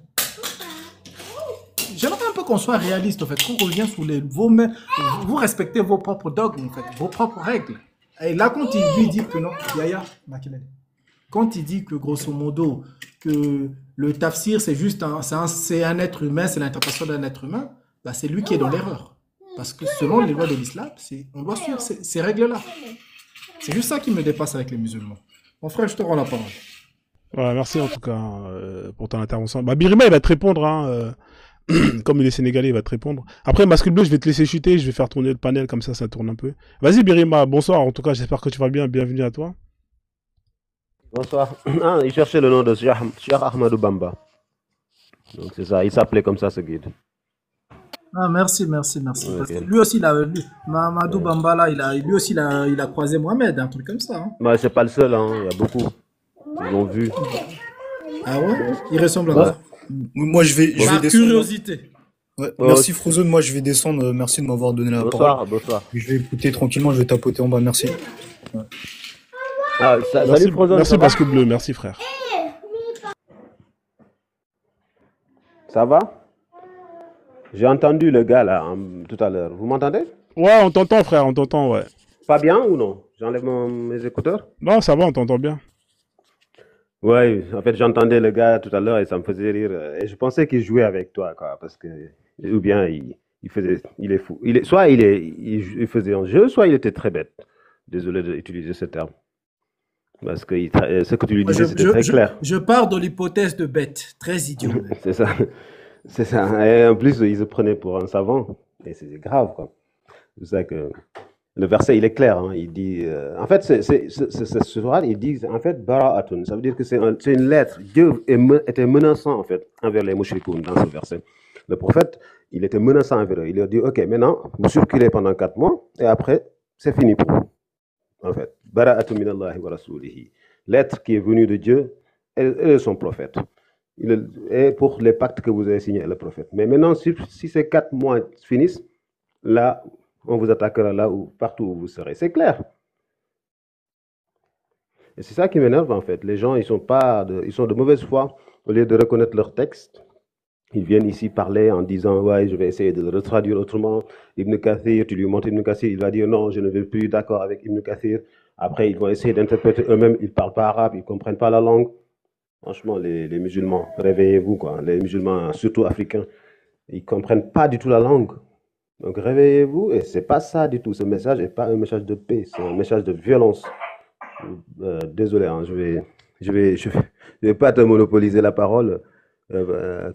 J'aimerais un peu qu'on soit réaliste, en fait, qu'on revienne sur vous respectez vos propres dogmes, en fait, vos propres règles. Et là, quand il lui dit que non, Yaya, quand il dit que grosso modo, que le tafsir, c'est juste c'est un être humain, c'est l'interprétation d'un être humain, bah, c'est lui qui est dans l'erreur. Parce que selon les lois de l'islam, on doit suivre ces règles-là. C'est juste ça qui me dépasse avec les musulmans. Mon frère, je te rends la parole. Voilà, merci en tout cas pour ton intervention. Bah, Birima, il va te répondre. Hein, comme il est sénégalais, il va te répondre. Après, Masque Bleu, je vais te laisser chuter. Je vais faire tourner le panel, comme ça tourne un peu. Vas-y, Birima, bonsoir. En tout cas, j'espère que tu vas bien. Bienvenue à toi. Bonsoir. Ah, il cherchait le nom de Cheikh Ahmadou Bamba. Donc c'est ça, il s'appelait comme ça ce guide. Ah, merci. Ouais, Parce ok. que lui aussi, Mamadou Bambala, lui aussi, il a croisé Mohamed, un truc comme ça. Hein. Bah, c'est pas le seul, hein. Il y a beaucoup. Ils l'ont vu. Ah ouais? Il ressemble à Ouais. quoi? Moi, je vais Par descendre. curiosité. Ouais, Oh, merci Frozone, moi je vais descendre. Merci de m'avoir donné la parole. bonsoir, bonsoir. Je vais écouter tranquillement, je vais tapoter en bas. Merci. Ah, Merci, salut Frozone, merci ça va? Masque Bleu. Merci, frère. Ça va? J'ai entendu le gars là tout à l'heure. Vous m'entendez? Ouais, on t'entend, frère. On t'entend, ouais. Pas bien ou non? J'enlève mes écouteurs? Non, ça va, on t'entend bien. Ouais, en fait, j'entendais le gars tout à l'heure et ça me faisait rire. Et je pensais qu'il jouait avec toi, quoi, parce que, ou bien il faisait, il est fou. Soit il faisait un jeu, soit il était très bête. Désolé d'utiliser ce terme. Parce que ce que tu lui Moi, disais, c'était très clair. je pars de l'hypothèse de bête. Très idiot. C'est ça. C'est ça. Et en plus, il se prenait pour un savant. Et c'est grave, quoi. C'est pour ça que le verset, il est clair. Hein. Il dit, en fait, ce soir, il dit, en fait, bara'atun. Ça veut dire que c'est une lettre. Dieu était menaçant, en fait, envers les mouchrikoun dans ce verset. Le prophète, il était menaçant envers eux. Il leur dit, OK, maintenant, vous circulez pendant 4 mois, et après, c'est fini pour vous. En fait, bara'atun minallahi wa rasulihi. Lettre qui est venue de Dieu et son prophète. Et pour les pactes que vous avez signés avec le prophète. Mais maintenant, si ces 4 mois finissent, là, on vous attaquera là où, partout où vous serez. C'est clair. Et c'est ça qui m'énerve en fait. Les gens, ils sont de mauvaise foi. Au lieu de reconnaître leur texte, Ils viennent ici parler en disant, ouais, je vais essayer de le retraduire autrement. Ibn Kathir, tu lui montres Ibn Kathir, il va dire, non, je ne vais plus d'accord avec Ibn Kathir. Après, ils vont essayer d'interpréter eux-mêmes, ils ne parlent pas arabe, ils ne comprennent pas la langue. Franchement, les musulmans, réveillez-vous, quoi. Les musulmans, surtout africains, ils ne comprennent pas du tout la langue. Donc réveillez-vous, et c'est pas ça du tout. Ce message n'est pas un message de paix, c'est un message de violence. Désolé, hein, je vais pas te monopoliser la parole.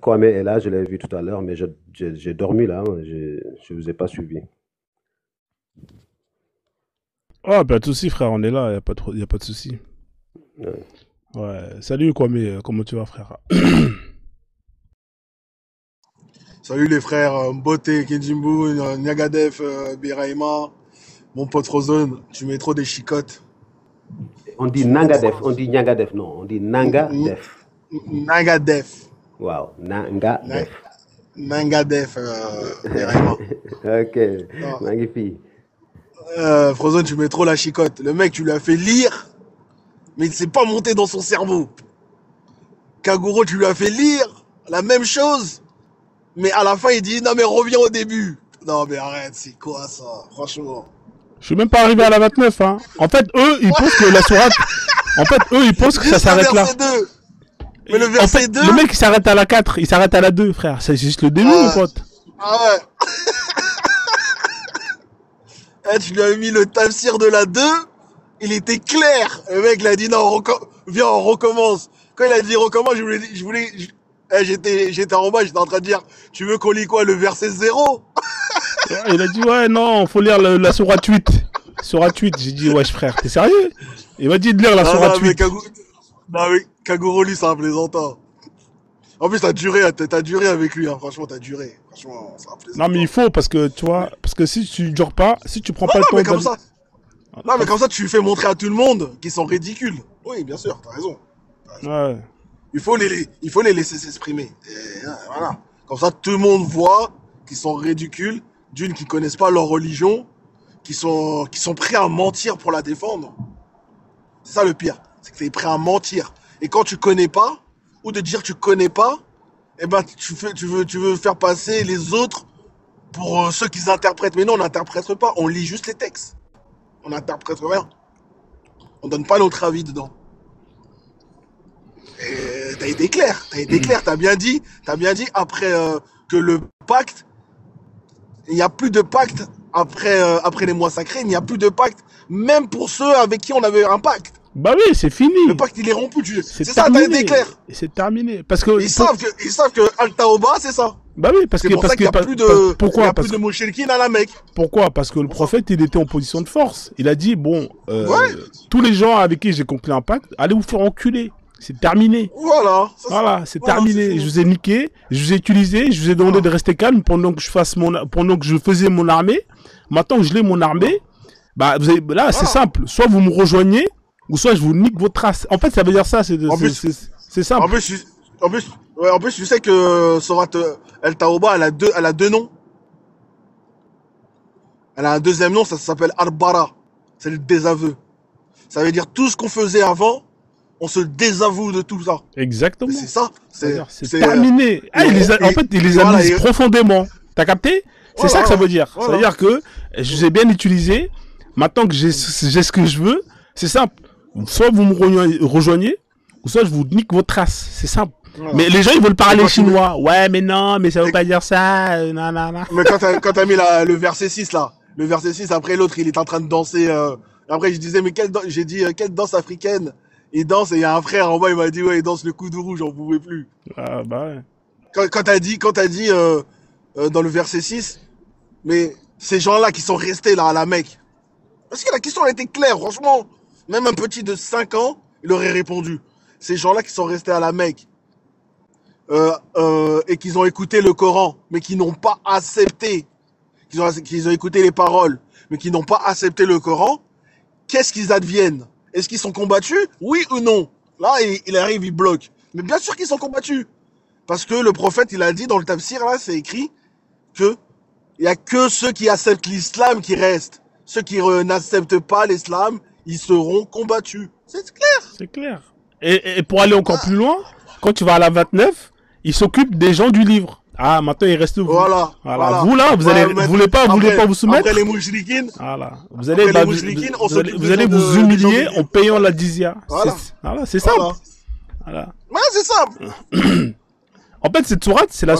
Kwame est là, je l'ai vu tout à l'heure, mais j'ai dormi là, hein, je vous ai pas suivi. Ah, pas de souci, frère, on est là, y a pas de souci. Ouais. Ouais, salut Kwame, comment tu vas, frère? Salut les frères, Mbote, Kenjimbu, Nyagadef, Biraima, mon pote Frozone, tu mets trop des chicottes. On dit Tu mets Nangadef, trop. on dit Nyagadef, non, on dit Nangadef. Nangadef. Wow, Nangadef. Nangadef, Biraima. Ok, Non. magnifique. Frozone, tu mets trop la chicotte. Le mec, tu lui as fait lire, mais il ne s'est pas monté dans son cerveau. Kaguro, tu lui as fait lire la même chose, mais à la fin, il dit non, mais reviens au début. Non, mais arrête, c'est quoi ça, franchement. Je suis même pas arrivé à la 29, hein. En fait, eux, ils pensent que la sourate... En fait, eux, ils pensent que ça Juste le s'arrête là. verset 2. Mais le En verset fait, 2. le mec, il s'arrête à la 4, il s'arrête à la 2, frère. C'est juste le début, mon pote. Ah ouais. Eh, tu lui as mis le tafsir de la 2, il était clair. Le mec, il a dit non, viens, on recommence. Quand il a dit recommence, j'étais en bas, j'étais en train de dire, tu veux qu'on lit quoi, le verset 0? Ouais, il a dit, ouais, non, faut lire la sourate 8. Sourate 8, j'ai dit, wesh, frère, t'es sérieux? Il m'a dit de lire la sourate 8. Mais Kaguro, lui, c'est un plaisantin. En plus, t'as duré avec lui, hein. Franchement, t'as duré. Franchement, c'est un plaisantin. Non, mais il faut, parce que, tu vois, parce que si tu dures pas, si tu prends pas le temps mais comme ça. Non, mais comme ça, tu fais montrer à tout le monde qu'ils sont ridicules. Oui, bien sûr, t'as raison. Ouais. Il faut les laisser s'exprimer. Et voilà. Comme ça, tout le monde voit qu'ils sont ridicules, d'une, qui connaissent pas leur religion, qui sont prêts à mentir pour la défendre. C'est ça le pire. C'est que t'es prêt à mentir. Et quand tu connais pas, ou de dire tu connais pas, eh ben, tu veux faire passer les autres pour ceux qui interprètent. Mais non, on n'interprète pas. On lit juste les textes. On n'interprète rien. On donne pas notre avis dedans. Et t'as été clair. T'as bien dit après que le pacte, il n'y a plus de pacte après les mois sacrés. Il n'y a plus de pacte, même pour ceux avec qui on avait un pacte. Bah oui, c'est fini. Le pacte, il est rompu. C'est ça, terminé. t'as été clair. C'est terminé. Parce que ils savent que Al-Taoba, c'est ça. Bah oui, parce C'est que pour ça qu'il n'y a plus de, pourquoi? Il y a plus de Moshelkin à la Mecque. Pourquoi? Parce que le prophète, il était en position de force. Il a dit, bon, Ouais. tous les gens avec qui j'ai conclu un pacte, allez vous faire enculer. C'est terminé. Voilà. Voilà, c'est terminé. c'est Je vous ai niqué, je vous ai utilisé, je vous ai demandé de rester calme pendant que je faisais mon armée. Maintenant que je l'ai mon armée, bah là, c'est simple. Soit vous me rejoignez, ou soit je vous nique votre race. En fait, ça veut dire ça, c'est simple. En plus, tu sais que Sourate El Taoba, elle a deux noms. Elle a un deuxième nom, ça s'appelle Arbara. C'est le désaveu. Ça veut dire tout ce qu'on faisait avant, on se désavoue de tout ça. Exactement. C'est ça. C'est terminé. En fait, il les analyse profondément. T'as capté? C'est ça que ça veut dire. Ça veut dire que je vous ai bien utilisé. Maintenant que j'ai ce que je veux, c'est simple. Soit vous me rejoignez, ou soit je vous nique votre race. C'est simple. Voilà. Mais les gens, ils veulent parler chinois. Ouais, mais non, mais ça veut pas dire ça. Mais quand t'as mis le verset 6, là, le verset 6, après l'autre, il est en train de danser. Après, je disais, mais j'ai dit, quelle danse africaine? Il danse, et il y a un frère en bas, il m'a dit, ouais, il danse le kuduru, j'en pouvais plus. Ah, bah ouais. Quand t'as dit dans le verset 6, mais ces gens-là qui sont restés là à la Mecque, parce que la question elle était claire, franchement, même un petit de 5 ans, il aurait répondu. Ces gens-là qui sont restés à la Mecque, et qui ont écouté le Coran, mais qui n'ont pas accepté, qu'ils ont écouté les paroles, mais qui n'ont pas accepté le Coran, qu'est-ce qu'ils adviennent? Est-ce qu'ils sont combattus? Oui ou non? Là, il arrive, il bloque. Mais bien sûr qu'ils sont combattus. Parce que le prophète, il a dit dans le tafsir, là, c'est écrit que il y a que ceux qui acceptent l'islam qui restent. Ceux qui n'acceptent pas l'islam, ils seront combattus. C'est clair. C'est clair. Et pour aller encore plus loin, quand tu vas à la 29, il s'occupe des gens du livre. Ah, maintenant il reste vous. Voilà. Vous là, vous allez, vous voulez pas vous soumettre. Après les mouchriquines. Voilà. Vous allez vous humilier en payant la jizya. Voilà. C'est simple. Voilà. Ouais, c'est simple. En fait, cette sourate, cette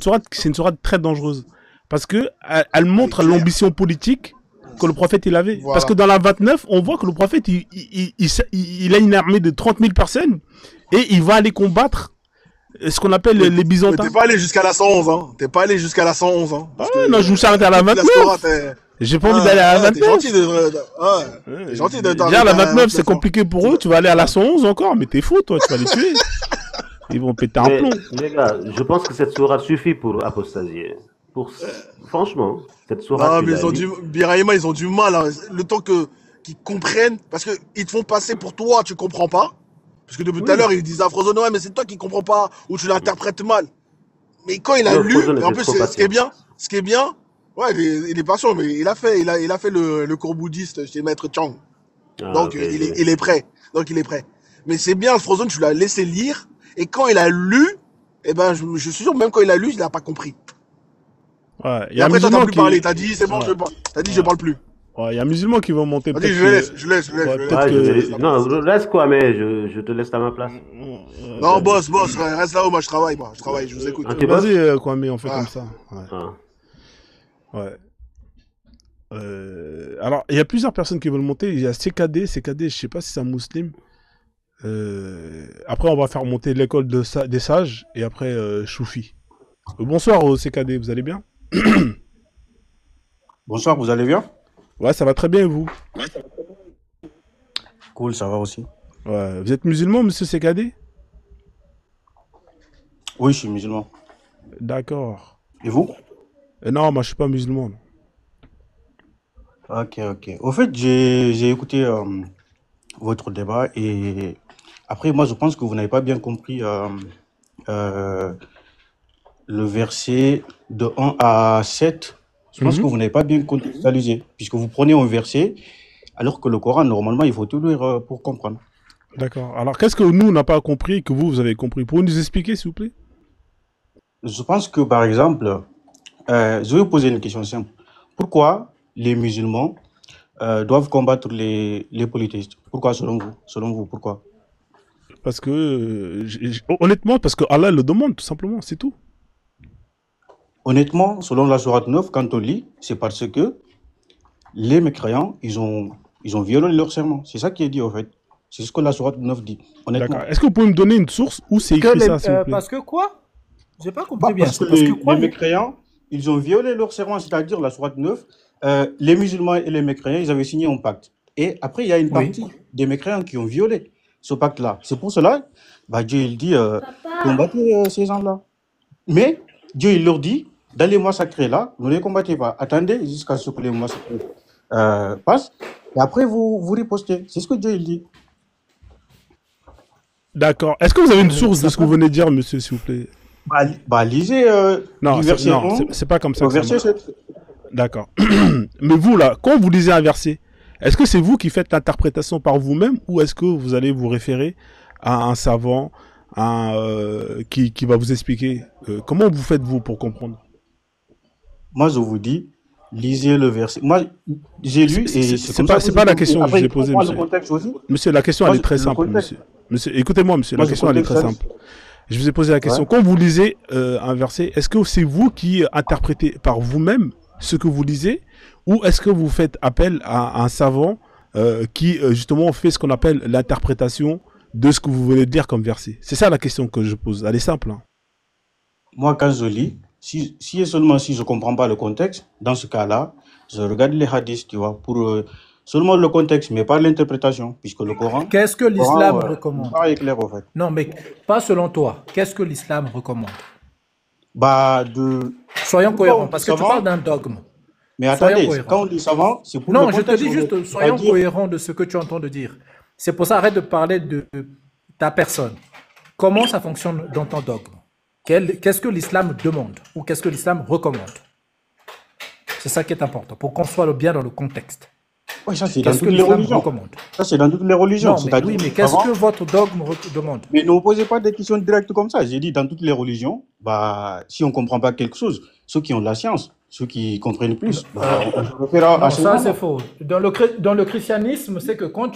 sourate, c'est une sourate très dangereuse parce que elle montre l'ambition politique que le prophète il avait. Voilà. Parce que dans la 29, on voit que le prophète il a une armée de 30 000 personnes et il va aller combattre ce qu'on appelle les Byzantins. T'es pas allé jusqu'à la 111, hein. T'es pas allé jusqu'à la 111, hein. Non, je vous s'arrête à la 29. J'ai pas envie d'aller à la 29. T'es gentil de déjà, la 29, c'est compliqué pour eux. Tu vas aller à la 111 encore, mais t'es fou, toi. Tu vas les tuer. Ils vont péter un plomb. Les gars, je pense que cette sourate suffit pour apostasier. Franchement, cette sourate. Non, mais Birahima, ils ont du mal. Hein. Le temps qu'ils comprennent, parce qu'ils te font passer pour toi, tu comprends pas. Parce que depuis tout à l'heure, ils disent à Frozone, ouais, mais c'est toi qui comprends pas, ou tu l'interprètes mal. Mais quand il a lu, et en plus, ce qui est bien, ouais, il est patient, mais il a fait le cours bouddhiste chez Maître Chang. Donc, okay, il est prêt. Mais c'est bien, Frozone, tu l'as laissé lire, et quand il a lu, eh ben, je suis sûr, même quand il a lu, il n'a pas compris. Ouais, et après, toi, t'as plus parlé. T'as dit, c'est bon, je parle plus. Ouais, il y a un musulman qui va monter. Vas-y, je laisse. Non, laisse quoi, mais je te laisse à ma place. Non, boss, reste là où moi je travaille, je vous écoute. Okay, vas-y, Kwame, on fait comme ça. Ouais. Alors, il y a plusieurs personnes qui veulent monter. Il y a CKD, je sais pas si c'est un musulman. Après, on va faire monter l'école des sages et après Choufi. Bonsoir au CKD, vous allez bien? Bonsoir, vous allez bien? Ouais, ça va très bien et vous? Cool, ça va aussi. Ouais. Vous êtes musulman, monsieur CKD? Oui, je suis musulman. D'accord. Et vous? Non, moi je suis pas musulman. Ok. Au fait, j'ai écouté votre débat et après, moi je pense que vous n'avez pas bien compris le verset de 1 à 7. Je pense que vous n'avez pas bien contextualisé, puisque vous prenez un verset, alors que le Coran, normalement, il faut tout lire pour comprendre. D'accord. Alors, qu'est-ce que nous, on n'a pas compris et que vous avez compris? Pouvez-vous nous expliquer, s'il vous plaît? Je pense que, par exemple, je vais vous poser une question simple. Pourquoi les musulmans doivent combattre les polythéistes? Pourquoi, selon vous, pourquoi? Parce que, honnêtement, parce que Allah le demande, tout simplement, c'est tout. Honnêtement, selon la sourate 9, quand on lit, c'est parce que les mécréants, ils ont violé leur serment. C'est ça qui est dit, en fait. C'est ce que la sourate 9 dit, honnêtement. D'accord. Est-ce que vous pouvez me donner une source où c'est écrit ça, s'il vous plaît? Parce que quoi? J'ai pas compris bien. Parce que les mécréants, ils ont violé leur serment, c'est-à-dire la sourate 9. Les musulmans et les mécréants, ils avaient signé un pacte. Et après, il y a une partie des mécréants qui ont violé ce pacte-là. C'est pour cela, Dieu, il dit, combattez ces gens-là. Mais Dieu, il leur dit, dans les mois sacrés là, ne les combattez pas. Attendez jusqu'à ce que les mois sacrés passent. Et après, vous ripostez. C'est ce que Dieu il dit. D'accord. Est-ce que vous avez une source de ce que vous venez de dire, monsieur, s'il vous plaît? Lisez non, du verset 1. C'est pas comme ça. Verset 7. D'accord. Mais vous, là, quand vous lisez un verset, est-ce que c'est vous qui faites l'interprétation par vous-même ou est-ce que vous allez vous référer à un savant qui va vous expliquer? Comment vous faites-vous pour comprendre? Moi, je vous dis, lisez le verset. Moi, j'ai lu et c'est pas la question que je vous ai posée, monsieur. Monsieur, la question, elle est très simple, monsieur. Monsieur, écoutez-moi, monsieur, la question, elle est très simple. Je vous ai posé la question. Quand vous lisez un verset, est-ce que c'est vous qui interprétez par vous-même ce que vous lisez ou est-ce que vous faites appel à un savant qui, justement, fait ce qu'on appelle l'interprétation de ce que vous voulez dire comme verset? C'est ça la question que je pose. Elle est simple. Hein. Moi, quand je lis, si et seulement si je ne comprends pas le contexte, dans ce cas-là, je regarde les hadiths, tu vois, pour seulement le contexte, mais pas l'interprétation, puisque le Coran... Qu'est-ce que l'islam recommande? Pas clair, en fait. Non, mais pas selon toi. Qu'est-ce que l'islam recommande? Soyons cohérents, parce que tu parles d'un dogme. Mais attendez, quand on dit savant, c'est pour... Non, je te dis juste, soyons cohérents de ce que tu entends de dire. C'est pour ça, arrête de parler de ta personne. Comment ça fonctionne dans ton dogme? Qu'est-ce que l'islam demande ou qu'est-ce que l'islam recommande? C'est ça qui est important, pour qu'on soit bien dans le contexte. Oui, ça, c'est dans Qu'est-ce que toutes les l'islam religions. recommande? Ça, c'est dans toutes les religions. Non, mais C'est-à-dire, oui, mais qu'est-ce avant, que votre dogme demande? mais ne vous posez pas des questions directes comme ça. J'ai dit dans toutes les religions, bah, si on ne comprend pas quelque chose, ceux qui ont de la science, ceux qui comprennent plus, bah, on se réfère à Non, ces ça gens-là. c'est faux. Dans le christianisme, c'est que quand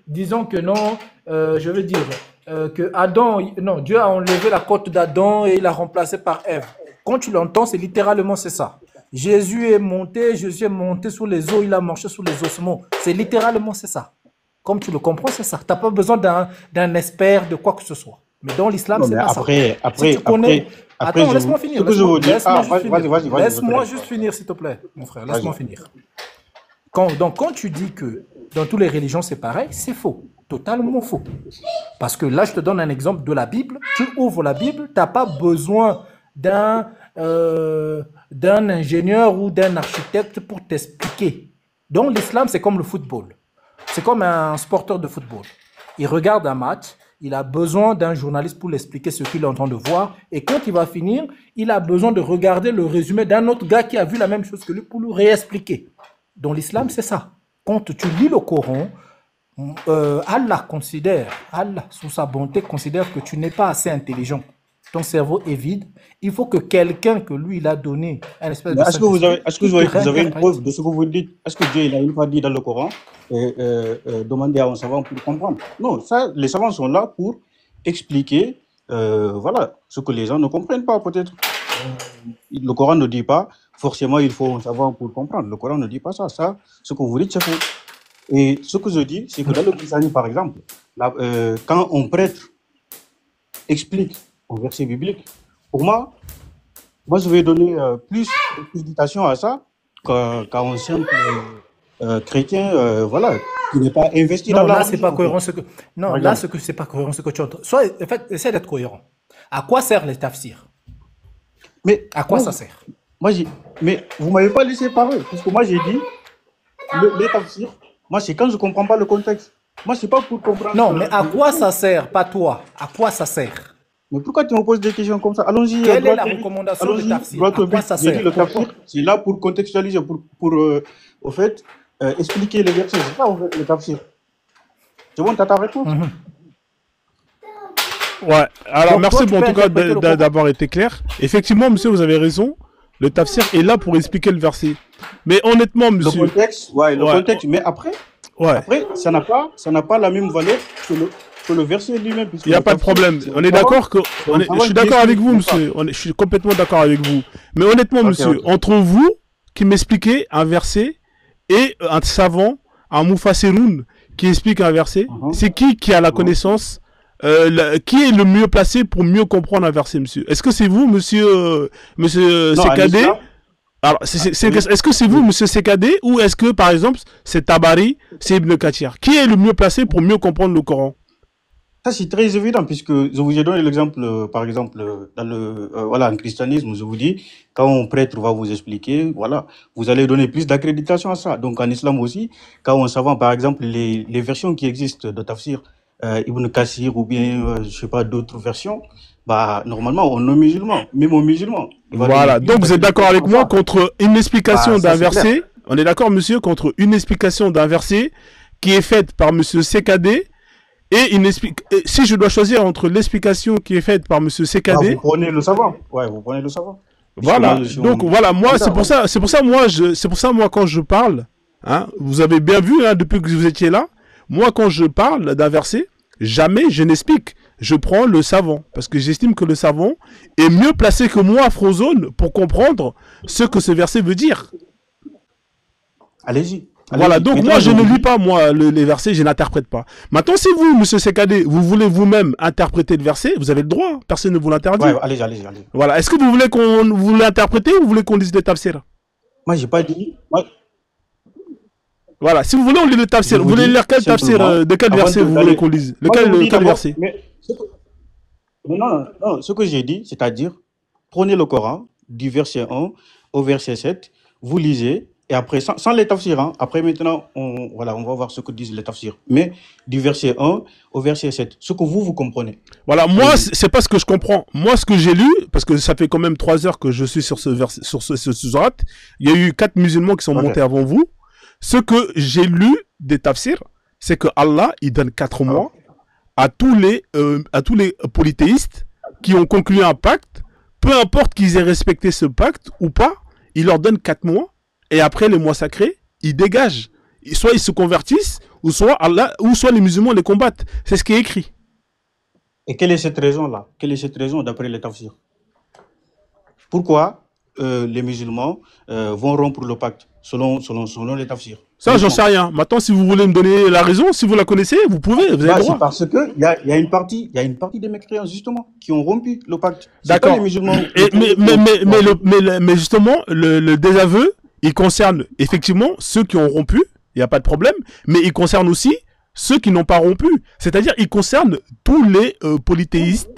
disons que non, je veux dire que non, Dieu a enlevé la côte d'Adam et il l'a remplacé par Ève. Quand tu l'entends, c'est littéralement c'est ça. Jésus est monté sur les eaux, il a marché sur les ossements. C'est littéralement c'est ça. Comme tu le comprends, c'est ça. Tu n'as pas besoin d'un expert de quoi que ce soit. Mais dans l'islam, Non, c'est mais pas ça. après, Si tu connais... après, Attends, laisse-moi finir. ce que je veux dire, vas-y, Laisse-moi juste finir, s'il te plaît, mon frère. Laisse-moi finir. Donc, quand tu dis que dans toutes les religions, c'est pareil, c'est faux. Totalement faux. Parce que là, je te donne un exemple de la Bible. Tu ouvres la Bible, tu n'as pas besoin d'un ingénieur ou d'un architecte pour t'expliquer. Dans l'islam, c'est comme le football. C'est comme un sporteur de football. Il regarde un match, il a besoin d'un journaliste pour l'expliquer ce qu'il est en train de voir. Et quand il va finir, il a besoin de regarder le résumé d'un autre gars qui a vu la même chose que lui pour lui réexpliquer. Dans l'islam, c'est ça. Quand tu lis le Coran, Allah, sous sa bonté, considère que tu n'es pas assez intelligent. Ton cerveau est vide. Il faut que quelqu'un que lui, il a donné un espèce de... Est-ce que vous avez une preuve de ce que vous dites? Est-ce que Dieu, il a une fois dit dans le Coran, demander à un savant pour comprendre? Non, ça, les savants sont là pour expliquer, voilà, ce que les gens ne comprennent pas, peut-être. Le Coran ne dit pas, forcément, il faut un savant pour comprendre. Le Coran ne dit pas ça. Ça, ce que vous dites, c'est faux. Et ce que je dis, c'est que dans le christianisme, par exemple, quand un prêtre explique un verset biblique, pour moi, je vais donner plus d'éducation à ça qu'à un simple chrétien, voilà, qui n'est pas investi dans Non, la là, c'est religion. pas cohérent. Non, là, c'est pas cohérent ce que tu entends. Soit, en fait, essaie d'être cohérent. À quoi sert les tafsirs? Mais à quoi ça sert? Mais vous m'avez pas laissé parler, parce que moi j'ai dit les tafsirs. Moi, c'est quand je comprends pas le contexte. Moi, c'est pas pour comprendre. Non, mais à quoi ça sert? Pas toi. À quoi ça sert? Mais pourquoi tu me poses des questions comme ça? Allons-y. Quelle est la recommandation de tafsir? À quoi ça sert? Le tafsir, c'est là pour contextualiser, pour au fait, expliquer les versets. C'est ça, en fait, le tafsir. C'est bon, t'as ta réponse? Ouais, alors donc, merci en tout cas d'avoir été clair. Effectivement, monsieur, vous avez raison. Le tafsir est là pour expliquer le verset. Mais honnêtement, monsieur... Le contexte, contexte. Mais après, ça n'a pas la même valeur que le verset lui-même. Il n'y a pas de problème. On est d'accord que... Je suis d'accord avec vous, monsieur. Je suis complètement d'accord avec vous. Mais honnêtement, monsieur, entre vous qui m'expliquez un verset et un savant, un Mufassiroun qui explique un verset, c'est qui a la connaissance qui est le mieux placé pour mieux comprendre un verset, monsieur? Est-ce que c'est vous, monsieur Sekadé? Alors, est-ce que c'est vous, monsieur Sekadé, ou est-ce que, par exemple, c'est Tabari, c'est Ibn Kathir? Qui est le mieux placé pour mieux comprendre le Coran? Ça, c'est très évident, puisque je vous ai donné l'exemple, par exemple, dans en christianisme, je vous dis, quand un prêtre va vous expliquer, voilà, vous allez donner plus d'accréditation à ça. Donc, en islam aussi, quand un savant, par exemple, les versions qui existent de tafsir, Ibn Kathir ou bien, je sais pas, d'autres versions, bah, normalement, on est musulman, même aux musulmans. Voilà, donc vous êtes d'accord avec moi contre une explication d'un verset, on est d'accord, monsieur, contre une explication d'un verset qui est faite par monsieur Sekadé et si je dois choisir entre l'explication qui est faite par monsieur Sekadé... vous prenez le savant. Ouais, vous prenez le savant. Voilà, donc voilà, moi, c'est pour ça, moi, quand je parle, hein, vous avez bien vu, hein, depuis que vous étiez là, moi, quand je parle d'un verset, jamais je n'explique. Je prends le savant, parce que j'estime que le savant est mieux placé que moi, Frozone, pour comprendre ce que ce verset veut dire. Allez-y. Voilà, donc moi, je ne lis pas, moi, les versets, je n'interprète pas. Maintenant, si vous, monsieur Sekadé, vous voulez vous-même interpréter le verset, vous avez le droit, personne ne vous l'interdit. Ouais, allez. Voilà, est-ce que vous voulez qu'on vous l'interpréter ou vous voulez qu'on lise le tafsir? Moi, j'ai pas dit... Voilà, si vous voulez, on lit le tafsir. Vous voulez lire quel tafsir, de quel verset vous voulez qu'on lise? Lequel verset? Non, ce que j'ai dit, c'est-à-dire, prenez le Coran, du verset 1 au verset 7, vous lisez, et après, sans les tafsirs, hein, après maintenant, on va voir ce que disent les tafsirs, mais du verset 1 au verset 7, ce que vous comprenez. Voilà, moi, c'est pas ce que je comprends. Moi, ce que j'ai lu, parce que ça fait quand même 3 heures que je suis sur ce verset, sur ce surat, il y a eu 4 musulmans qui sont montés avant vous. Ce que j'ai lu des tafsirs, c'est que Allah, il donne 4 mois à tous les polythéistes qui ont conclu un pacte, peu importe qu'ils aient respecté ce pacte ou pas, il leur donne 4 mois, et après les mois sacrés, ils dégagent. Soit ils se convertissent, ou soit les musulmans les combattent. C'est ce qui est écrit. Et quelle est cette raison-là? Quelle est cette raison d'après les tafsirs? Pourquoi les musulmans vont rompre le pacte selon les tafsirs? Ça, j'en sais rien. Maintenant, si vous voulez me donner la raison, si vous la connaissez, vous pouvez, vous avez le droit. C'est parce que il y a une partie des mécréants justement qui ont rompu le pacte. D'accord. Les musulmans. Mais justement, le désaveu, il concerne effectivement ceux qui ont rompu, il n'y a pas de problème, mais il concerne aussi ceux qui n'ont pas rompu. C'est-à-dire, il concerne tous les polythéistes,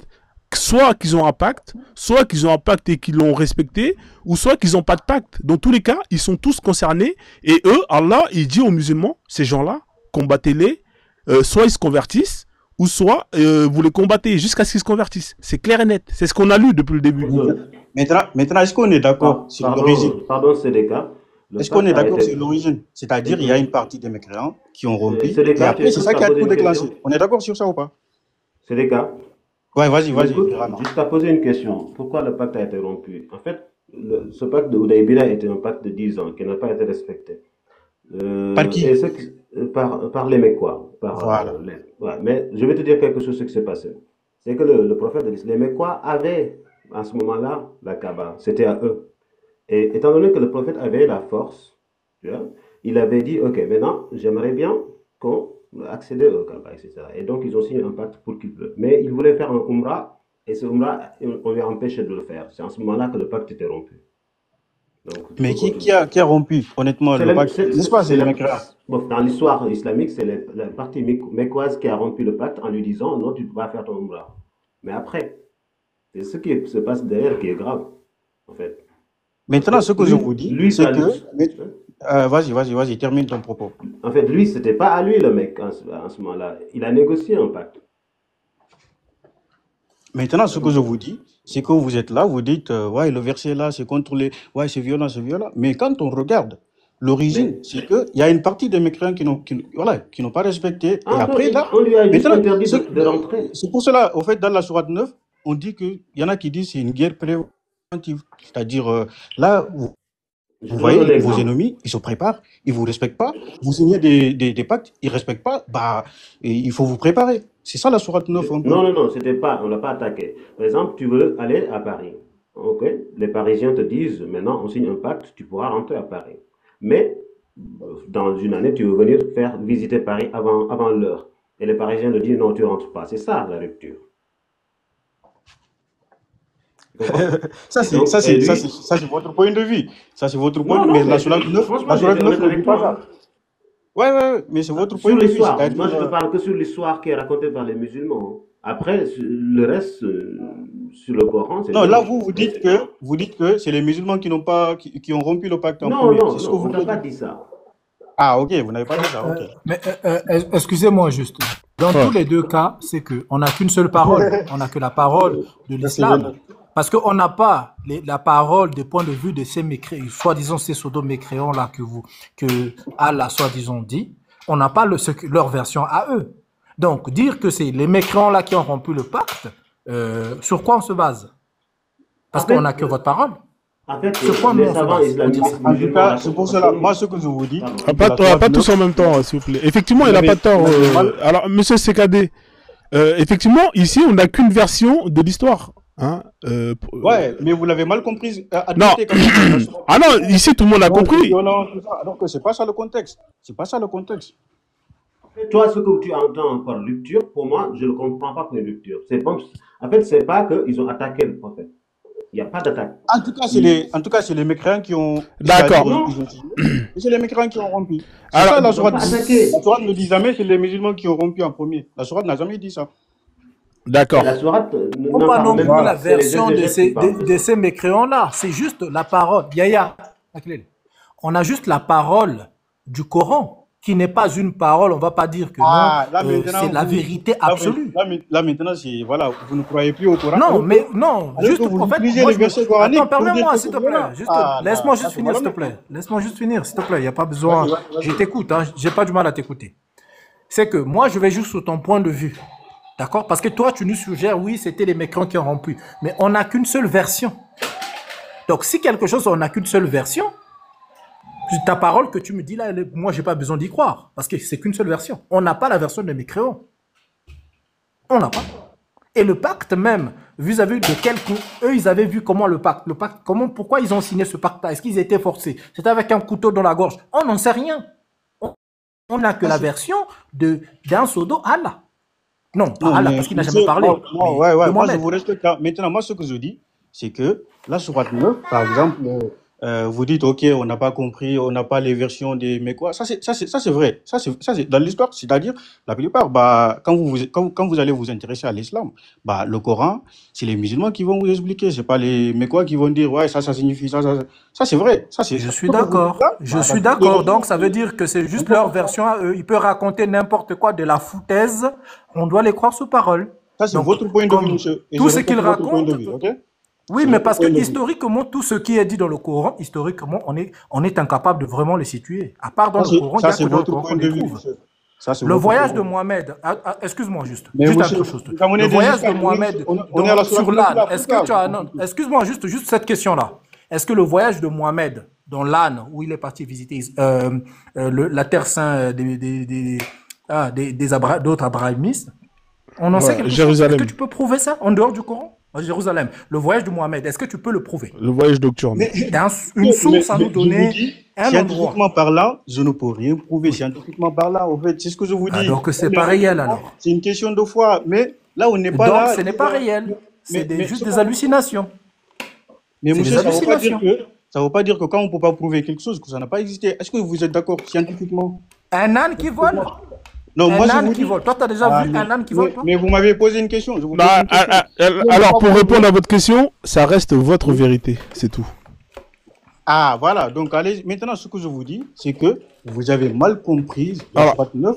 soit qu'ils ont un pacte, soit qu'ils ont un pacte et qu'ils l'ont respecté, ou soit qu'ils n'ont pas de pacte. Dans tous les cas, ils sont tous concernés. Et eux, Allah, il dit aux musulmans, ces gens-là, combattez-les, soit ils se convertissent, ou soit vous les combattez jusqu'à ce qu'ils se convertissent. C'est clair et net. C'est ce qu'on a lu depuis le début. Maintenant, est-ce qu'on est d'accord sur l'origine? Pardon, c'est des cas. Est-ce qu'on est d'accord sur l'origine? C'est-à-dire, il y a une partie des mécréants qui ont rompu, et après, c'est ça qui a tout déclenché. On est d'accord sur ça ou pas? C'est des cas. Ouais, vas-y. Juste à poser une question. Pourquoi le pacte a été rompu? En fait, ce pacte de Hudaybiya était un pacte de 10 ans qui n'a pas été respecté. Par qui? Par les Mécois. Voilà. Mais je vais te dire quelque chose, ce qui s'est passé. C'est que le prophète, les Mécois avaient, à ce moment-là, la Kaaba. C'était à eux. Et étant donné que le prophète avait la force, tu vois, il avait dit, ok, maintenant, j'aimerais bien qu'on accéder au Kaaba, etc. Et donc, ils ont signé un pacte pour qu'il pleuve. Mais ils voulaient faire un Umrah, et ce Umrah, on lui a empêché de le faire. C'est en ce moment-là que le pacte était rompu. Donc, mais qui a rompu, honnêtement, le pacte? N'est-ce pas, c'est les mécréants? Bon, dans l'histoire islamique, c'est la partie mécoise qui a rompu le pacte en lui disant, non, tu ne peux pas faire ton Umrah. Mais après, c'est ce qui se passe derrière qui est grave, en fait. Maintenant, ce que je vous dis, c'est que... Vas-y, termine ton propos. En fait, lui, c'était pas à lui le mec en ce moment-là. Il a négocié un pacte. Maintenant, ce que je vous dis, c'est que vous êtes là, vous dites, ouais, le verset là, c'est contre les... Ouais, c'est violent. Mais quand on regarde l'origine, c'est qu'il y a une partie des mécréants qui n'ont pas respecté. Et après, là... On lui a juste interdit de rentrer. C'est pour cela, au fait, dans la sourate 9, on dit qu'il y en a qui disent que c'est une guerre préventive. C'est-à-dire, là... Vous voyez, vos ennemis, ils se préparent, ils vous respectent pas, vous signez des pactes, ils respectent pas, bah, il faut vous préparer. C'est ça la sourate 9. Non, c'était pas, on l'a pas attaqué. Par exemple, tu veux aller à Paris. Ok, les Parisiens te disent, maintenant, on signe un pacte, tu pourras rentrer à Paris. Mais, dans une année, tu veux venir faire visiter Paris avant l'heure. Et les Parisiens te disent, non, tu rentres pas. C'est ça, la rupture. Ça, c'est votre point de vue. Ça, c'est votre point de vue. Mais la sourate 9 ne dit pas ça. Ouais, mais c'est votre point de vue. Moi, je ne parle que sur l'histoire qui est racontée par les musulmans. Après, le reste, sur le Coran, c'est... Non, là, vous dites que c'est les musulmans qui ont rompu le pacte en premier. Non, on n'a pas dit ça. Ah, ok, vous n'avez pas dit ça, ok. Mais excusez-moi juste. Dans tous les deux cas, c'est qu'on n'a qu'une seule parole. On n'a que la parole de l'islam. Parce qu'on n'a pas la parole du point de vue de ces mécréants, soi-disant ces pseudo-mécréants-là que Allah soi-disant dit. On n'a pas leur version à eux. Donc, dire que c'est les mécréants-là qui ont rompu le pacte, sur quoi on se base? Parce qu'on n'a que votre parole. En fait, sur quoi les savants islamistes... En tout cas, c'est pour cela, moi, ce que je vous dis... Pas tous en même temps, s'il vous plaît. Effectivement, il n'a pas de tort. Alors, monsieur CKD, effectivement, ici, on n'a qu'une version de l'histoire. Hein, ouais, mais vous l'avez mal compris. Non. Ah non, ici tout le monde a compris. Donc c'est pas ça le contexte. C'est pas ça le contexte. Toi, ce que tu entends par rupture, pour moi, je ne le comprends pas comme une rupture. En fait, c'est pas qu'ils ont attaqué le prophète. Il n'y a pas d'attaque. En tout cas, c'est les mécréants qui ont... D'accord. C'est les mécréants qui ont rompu. Alors, ça, la sourate ne dit jamais c'est les musulmans qui ont rompu en premier. La sourate n'a jamais dit ça. D'accord. La sourate on n'a pas non plus la version de ces mécréants-là. C'est juste la parole. Yaya, on a juste la parole du Coran. qui n'est pas une parole, on ne va pas dire que Ah, là non, maintenant, c'est la vérité absolue. là, maintenant, voilà, vous ne croyez plus au Coran. Non, mais non, alors juste que vous en fait, utilisez moi, les versets coraniques attends, pour dire permets-moi, ce s'il te problème-là. plaît. Juste, Ah, laisse-moi là, juste finir, s'il te plaît. Laisse-moi juste finir, s'il te plaît. Il n'y a pas besoin. Vas-y. Je t'écoute, hein. J'ai pas du mal à t'écouter. C'est que moi, je vais juste sur ton point de vue. D'accord? Parce que toi, tu nous suggères, oui, c'était les mécréants qui ont rompu. Mais on n'a qu'une seule version. Donc, si quelque chose, on n'a qu'une seule version, ta parole que tu me dis là, moi, j'ai pas besoin d'y croire. Parce que c'est qu'une seule version. On n'a pas la version des mécréants. On n'a pas. Et le pacte même, vis-à-vis de eux, ils avaient vu comment le pacte, pourquoi ils ont signé ce pacte-là? Est-ce qu'ils étaient forcés? C'était avec un couteau dans la gorge? On n'en sait rien. On n'a que la version d'un pseudo Allah. Non, pas Allah, parce qu'il n'a jamais parlé. Moi, je vous respecte. Maintenant, moi, ce que je dis, c'est que la sourate 9, par exemple, vous dites, OK, on n'a pas compris, on n'a pas les versions des Mécois. Ça, c'est vrai. Ça, c'est dans l'histoire. C'est-à-dire, la plupart, quand vous allez vous intéresser à l'islam, le Coran, c'est les musulmans qui vont vous expliquer. C'est pas les Mécois qui vont dire, ouais, ça signifie ça. Ça, c'est vrai. Je suis d'accord. Je suis d'accord. Donc, ça veut dire que c'est juste leur version à eux. Ils peuvent raconter n'importe quoi, de la foutaise. On doit les croire sous parole. Ça, c'est votre point de vue, monsieur. Tout ce qu'ils racontent. Oui, mais parce que point de vue. historiquement, tout ce qui est dit dans le Coran, historiquement, on est incapable de vraiment les situer. À part dans Ça, le Coran, il y a c'est que dans le votre Coran point qu'on de les vue, trouve. monsieur. Ça, c'est Le votre voyage point de vue. Mohamed, excuse-moi juste, Mais juste monsieur, autre chose. comme on est Le voyage déjà- de Mohamed on est à la sur sourate l'âne, là, est-ce que tu as... Non, excuse-moi juste cette question-là. Est-ce que le voyage de Mohamed dans l'âne, où il est parti visiter la terre sainte d'autres abrahamistes, on en sait quelque chose? Jérusalem. Est-ce que tu peux prouver ça en dehors du Coran? À Jérusalem. Le voyage de Mohamed, est-ce que tu peux le prouver? Le voyage nocturne. Une source à nous je donner, vous dis, un endroit. scientifiquement parlant, je ne peux rien prouver. Scientifiquement parlant, en fait, c'est ce que je vous dis. Donc c'est pas réel alors. C'est une question de foi. Mais là, on n'est pas Donc là. ce n'est pas réel. C'est mais juste c'est des pas- hallucinations. Mais C'est monsieur, des ça ne veut pas dire hallucinations. que quand on ne peut pas prouver quelque chose, que ça n'a pas existé. Est-ce que vous êtes d'accord scientifiquement? Un âne qui vole? Non, moi, Un je âne vous qui dis. vole. Toi, tu as déjà vu un âne qui vole, toi? Mais vous m'avez posé une question. Je vous pose Bah, une question. alors, pour répondre à votre question, ça reste votre vérité, c'est tout. Ah, voilà. Donc, allez, maintenant, ce que je vous dis, c'est que vous avez mal compris la Alors, sourate 9.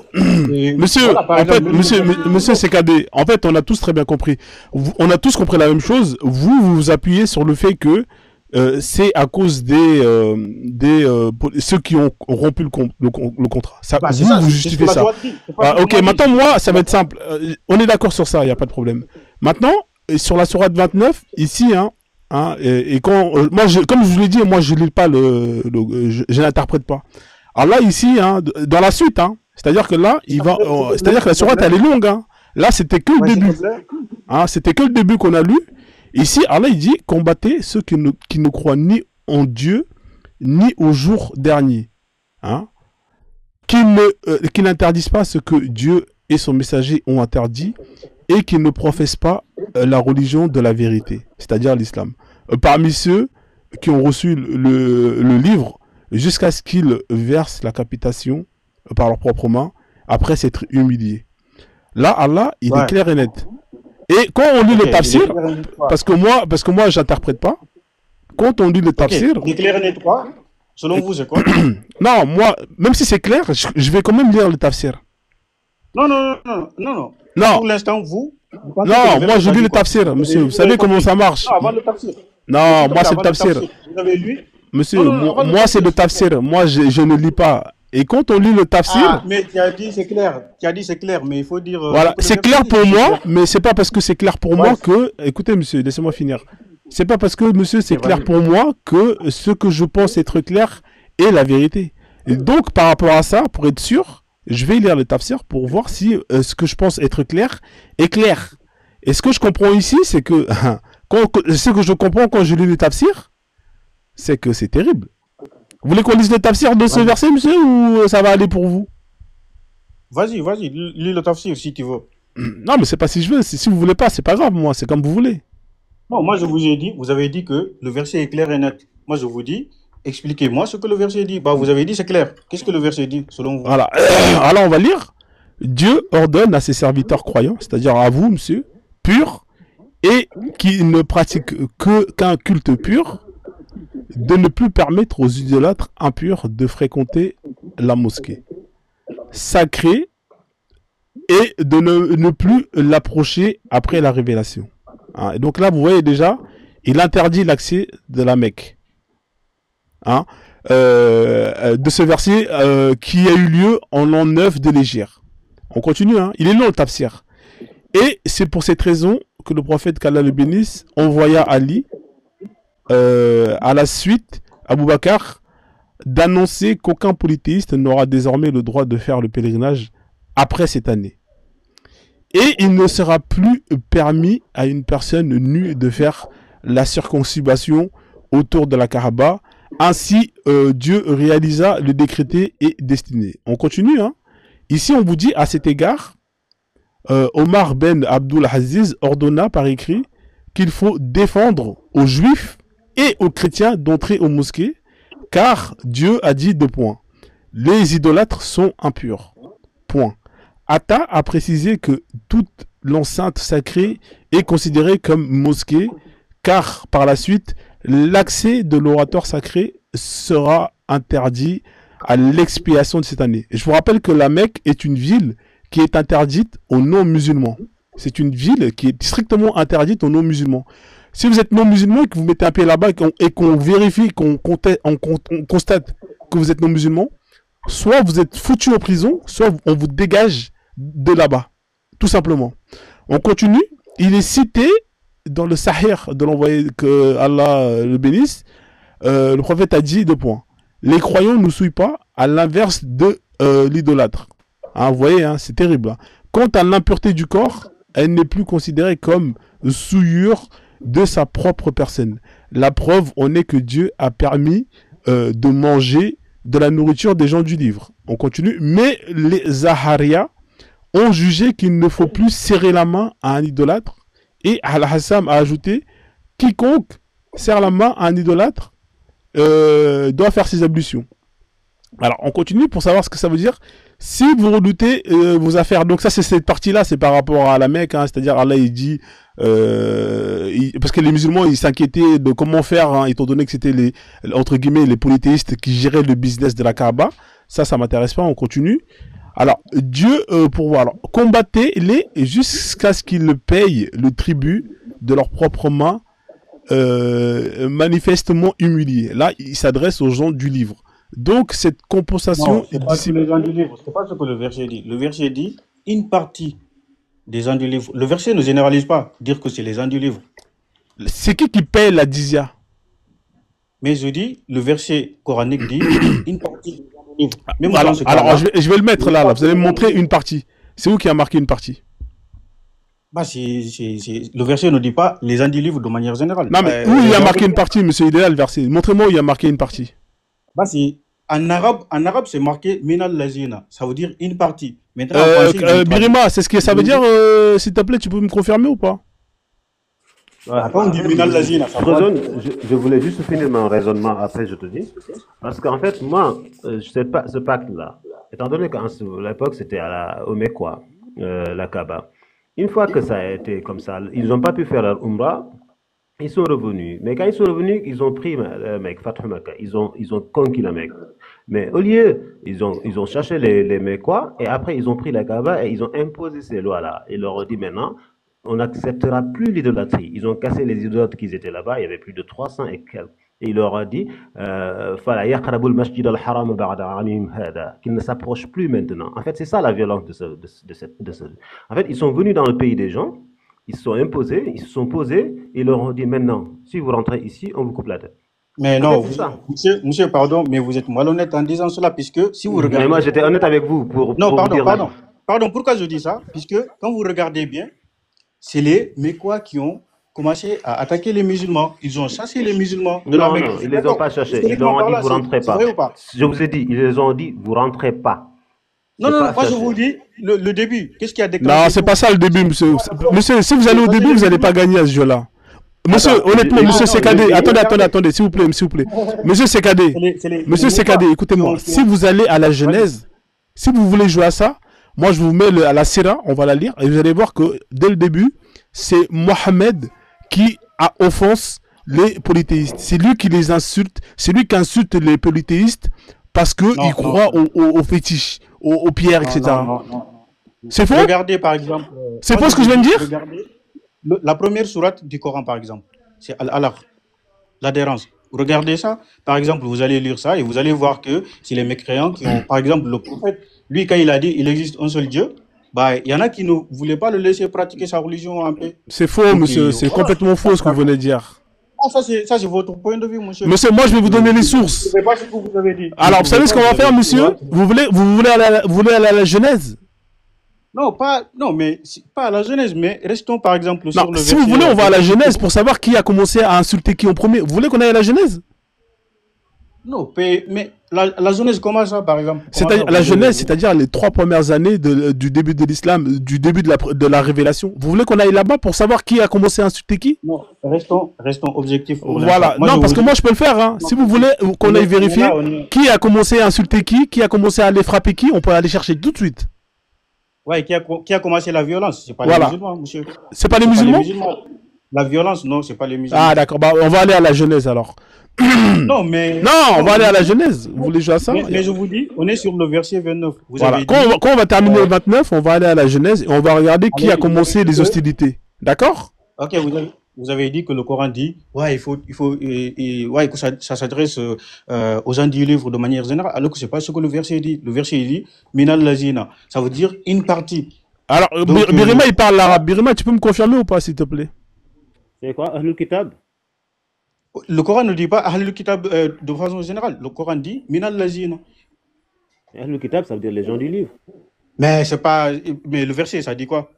Et Monsieur, voilà, par en exemple, fait, monsieur CKD, en fait, on a tous très bien compris. On a tous compris la même chose. Vous vous appuyez sur le fait que c'est à cause ceux qui ont rompu le contrat. Ça, c'est vous ça, vous c'est justifiez ce que la ça. sourate dit. C'est pas ce que Ok, moi, maintenant, moi, ça va être simple. On est d'accord sur ça, il n'y a pas de problème. Maintenant, sur la sourate 29, ici, et quand, moi, comme je vous l'ai dit, moi, je lis pas je n'interprète pas. Alors là, ici, dans la suite, c'est-à-dire que là, c'est-à-dire que la sourate, elle est longue. Là, c'était que le début. C'était que le début qu'on a lu. Ici, Allah, il dit, combattez ceux qui ne croient ni en Dieu, ni au jour dernier. Qui n'interdisent pas ce que Dieu et son messager ont interdit, et qui ne professent pas la religion de la vérité, c'est-à-dire l'islam. Parmi ceux qui ont reçu le livre, jusqu'à ce qu'ils versent la capitation par leurs propres mains, après s'être humiliés. Là, Allah, il est clair et net. Et quand on lit le tafsir, parce que moi, j'interprète pas, quand on lit le tafsir... Il est clair et net quoi? Selon vous, c'est quoi? Non, moi, même si c'est clair, je vais quand même lire le tafsir. Non. Non. Pour l'instant, vous pensez Non, que moi je lis le quoi? tafsir, monsieur. Vous savez comment ça marche? Non, avant le tafsir. Non, moi c'est le tafsir. Vous avez lu? Monsieur, Non, moi c'est le tafsir. Moi je ne lis pas. Et quand on lit le tafsir... Ah, mais tu as dit c'est clair. Tu as dit c'est clair, mais il faut dire... Voilà, c'est clair pour moi, mais c'est pas parce que c'est clair pour moi que... Écoutez monsieur, laissez-moi finir. C'est pas parce que monsieur c'est clair pour moi que ce que je pense être clair est la vérité. Et donc par rapport à ça, pour être sûr, je vais lire le tafsir pour voir si ce que je pense être clair est clair. Et ce que je comprends ici, c'est que... ce que je comprends quand je lis le tafsir, c'est que c'est terrible. Vous voulez qu'on lise le tafsir de ce verset, monsieur, ou ça va aller pour vous? Vas-y, lis le tafsir si tu veux. Non, mais c'est pas si je veux. Si vous voulez pas, c'est pas grave, moi. C'est comme vous voulez. Non, moi je vous ai dit, vous avez dit que le verset est clair et net. Moi je vous dis, expliquez-moi ce que le verset dit. Bah, vous avez dit c'est clair. Qu'est-ce que le verset dit, selon vous? Voilà. Alors, on va lire. Dieu ordonne à ses serviteurs croyants, c'est-à-dire à vous, monsieur, purs, et qui ne pratiquent qu'un culte pur, de ne plus permettre aux idolâtres impurs de fréquenter la mosquée. sacré et de ne plus l'approcher après la révélation. Hein, et donc là, vous voyez déjà, il interdit l'accès de la Mecque. Hein, de ce verset qui a eu lieu en l'an 9 de l'Hégire. On continue, hein, il est long le tafsir. Et c'est pour cette raison que le prophète qu'Allah le bénisse envoya Ali à la suite, Abou Bakr, d'annoncer qu'aucun polythéiste n'aura désormais le droit de faire le pèlerinage après cette année. Et il ne sera plus permis à une personne nue de faire la circoncision autour de la Kaaba. Ainsi, Dieu réalisa le décrété et destiné. On continue, hein. Ici, on vous dit à cet égard, Omar ben Abdul Aziz ordonna par écrit qu'il faut défendre aux juifs et aux chrétiens d'entrer aux mosquées, car Dieu a dit 2 points. Les idolâtres sont impurs. Point. Atta a précisé que toute l'enceinte sacrée est considérée comme mosquée, car par la suite, l'accès de l'oratoire sacré sera interdit à l'expiation de cette année. Et je vous rappelle que la Mecque est une ville qui est interdite aux non-musulmans. C'est une ville qui est strictement interdite aux non-musulmans. Si vous êtes non-musulman et que vous mettez un pied là-bas et qu'on vérifie, qu'on constate que vous êtes non-musulman, soit vous êtes foutu en prison, soit on vous dégage de là-bas. Tout simplement. On continue. Il est cité dans le Sahih de l'envoyé, que Allah le bénisse, le prophète a dit 2 points. Les croyants ne souillent pas, à l'inverse de l'idolâtre. Hein, vous voyez, hein, c'est terrible. Hein. Quant à l'impureté du corps, elle n'est plus considérée comme souillure de sa propre personne. La preuve en est que Dieu a permis de manger de la nourriture des gens du livre. On continue. Mais les Zaharia ont jugé qu'il ne faut plus serrer la main à un idolâtre. Et Al-Hassam a ajouté, quiconque serre la main à un idolâtre doit faire ses ablutions. Alors, on continue pour savoir ce que ça veut dire. Si vous redoutez vos affaires, donc ça, c'est cette partie-là, c'est par rapport à la Mecque, hein, c'est-à-dire Allah, il dit, parce que les musulmans, ils s'inquiétaient de comment faire, hein, étant donné que c'était les, entre guillemets, les polythéistes qui géraient le business de la Kaaba. Ça m'intéresse pas, on continue. Alors, Dieu, pour voir, alors, combattez-les jusqu'à ce qu'ils payent le tribut de leurs propres mains, manifestement humiliés. Là, il s'adresse aux gens du livre. Donc, cette compensation... Non, c'est pas tous les gens du livre. C'est pas ce que le verset dit. Le verset dit une partie des gens du livre. Le verset ne généralise pas, dire que c'est les gens du livre. C'est qui paye la dizya? Mais je dis, le verset coranique dit une partie des gens du livre. Même alors, dans ce cas-là, alors je vais le mettre là. Vous allez me montrer une partie. C'est où qui a marqué une partie? bah, le verset ne dit pas les gens du livre de manière générale. Non, mais où il y a marqué une partie, monsieur? Il est là le verset. Montrez-moi où il y a marqué une partie. Bah, en arabe, c'est marqué minal lazina. Ça veut dire une partie. Maintenant, en français, Birima, c'est ce que ça veut dire, s'il te plaît, tu peux me confirmer ou pas? Après, on dit minal lazina. Je voulais juste finir mon raisonnement, après je te dis. Parce qu'en fait, moi, ce pacte-là, étant donné qu'à l'époque, c'était au Mecquois, la Kaaba, une fois que ça a été comme ça, ils n'ont pas pu faire leur Umrah, ils sont revenus. Mais quand ils sont revenus, ils ont pris le Mecque, Fathu Mecca, ils ont conquis la Mecque. Mais au lieu, ils ont cherché les Mecquois, et après ils ont pris la Kaaba et ils ont imposé ces lois-là. Ils leur ont dit maintenant, on n'acceptera plus l'idolâtrie. Ils ont cassé les idolâtres qui étaient là-bas, il y avait plus de 300 et quelques. Et il leur a dit qu'ils ne s'approchent plus maintenant. En fait, c'est ça la violence de ce. En fait, ils sont venus dans le pays des gens, ils se sont imposés, ils se sont posés, et ils leur ont dit maintenant, si vous rentrez ici, on vous coupe la tête. Mais non, monsieur, pardon, mais vous êtes malhonnête en disant cela, puisque si vous regardez. Mais moi, j'étais honnête avec vous pour. Non, pour pardon, pourquoi je dis ça? Puisque quand vous regardez bien, c'est les Mecquois qui ont commencé à attaquer les musulmans. Ils ont chassé les musulmans de la Mecque. Non, ils les ont pas chassés. Ils leur ont dit, vous rentrez pas. Vrai ou pas? Je vous ai dit, ils les ont dit, vous rentrez pas. Non, moi je vous dis, le début, qu'est-ce qui a déclenché? Non, c'est pas ça le début, monsieur. Monsieur, si vous allez au début, vous n'allez pas gagner à ce jeu-là. Monsieur, honnêtement, monsieur Sekadé, attendez, s'il vous plaît. Monsieur Sekadé, écoutez-moi. Si vous allez à la Genèse, si vous voulez jouer à ça, moi je vous mets à la Sira, on va la lire, et vous allez voir que dès le début, c'est Mohammed qui offense les polythéistes. C'est lui qui les insulte, c'est lui qui insulte les polythéistes parce qu'ils Non, non, croient non. aux fétiches, aux pierres, Non, etc. non, non, non. C'est faux? Regardez par exemple, C'est moi faux je ce que vous je viens de dis, dire? regardez la première sourate du Coran par exemple, c'est Al-Alaq, l'adhérence. Regardez ça, par exemple, vous allez lire ça et vous allez voir que c'est les mécréants qui ont, par exemple, le prophète, lui quand il a dit il existe un seul Dieu, bah il y en a qui ne voulaient pas le laisser pratiquer sa religion un peu. C'est faux, Donc monsieur. C'est voilà. complètement faux ce que vous venez de dire. Ah, ça c'est votre point de vue, monsieur. Monsieur, moi, je vais vous donner les Je ne sources. sais pas ce que vous avez dit. Alors, vous Je ne savez sais ce pas, qu'on va vous faire, avez dit, monsieur? ouais. Vous voulez aller à la Genèse? Non, mais pas à la Genèse, mais restons par exemple Non, sur le si vous verset. voulez, on va à la Genèse pour savoir qui a commencé à insulter qui en premier. Vous voulez qu'on aille à la Genèse? Non, mais la Genèse, comment ça, par exemple? Comment ça, C'est-à-dire, la vous Genèse, c'est-à-dire les 3 premières années du début de l'islam, du début de la révélation. Vous voulez qu'on aille là-bas pour savoir qui a commencé à insulter qui? Non, restons objectifs pour l'instant. Voilà. Moi, Non, je parce vous que moi, dis, je peux le faire. Hein. Si vous voulez qu'on aille vérifier là, on est- qui a commencé à insulter qui a commencé à aller frapper qui, on peut aller chercher tout de suite. Ouais, qui a commencé la violence? C'est pas Voilà. les musulmans, monsieur. C'est pas les C'est pas les musulmans? musulmans. La violence, non, c'est pas les musulmans. Ah, d'accord. Bah, on va aller à la Genèse alors. Non, mais. Non, on va aller à la Genèse. Vous voulez jouer à ça? Mais je vous dis, on est sur le verset 29. Vous Voilà. avez Quand dit. on va terminer le 29, on va aller à la Genèse et on va regarder qui a Allez, commencé les hostilités. D'accord? Ok, vous avez dit que le Coran dit, ouais, ouais, que ça s'adresse aux gens du livre de manière générale, alors que c'est pas ce que le verset dit. Le verset dit, minal lazina. Ça veut dire une partie. Alors, Donc, Birima, il parle l'arabe. Birima, tu peux me confirmer ou pas, s'il te plaît? C'est quoi, Ahlul Kitab? Le Coran ne dit pas Ahlul Kitab de façon générale. Le Coran dit minal lazina. Ahlul Kitab, ça veut dire les gens du livre. Mais c'est pas. Mais le verset, ça dit quoi?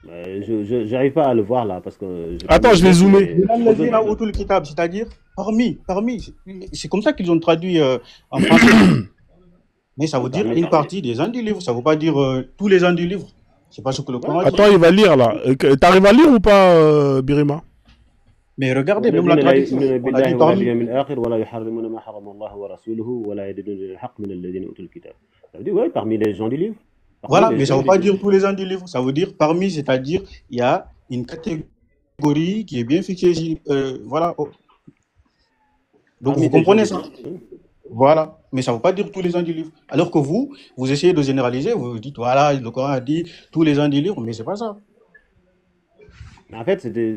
Je n'arrive pas à le voir là parce que. Attends, je vais zoomer. Minal lazina utul kitab, c'est-à-dire parmi. C'est comme ça qu'ils ont traduit en français. Mais ça veut dire une partie des gens du livre. Ça ne veut pas dire tous les gens du livre. C'est pas ce que le Coran dit. Attends, il va lire là. T'arrives à lire ou pas, Birima? Mais regardez, même la traduction. On a dit parmi. Ça veut dire, ouais, parmi les gens du livre. Voilà, mais ça ne veut pas dire tous les gens du livre. Ça veut dire parmi, c'est-à-dire il y a une catégorie qui est bien fixée ici. Voilà. Donc vous comprenez ça? Voilà. Mais ça ne veut pas dire tous les gens du livre. Alors que vous essayez de généraliser, vous dites, voilà, le Coran a dit tous les gens du livre, mais ce n'est pas ça. En fait, c'était.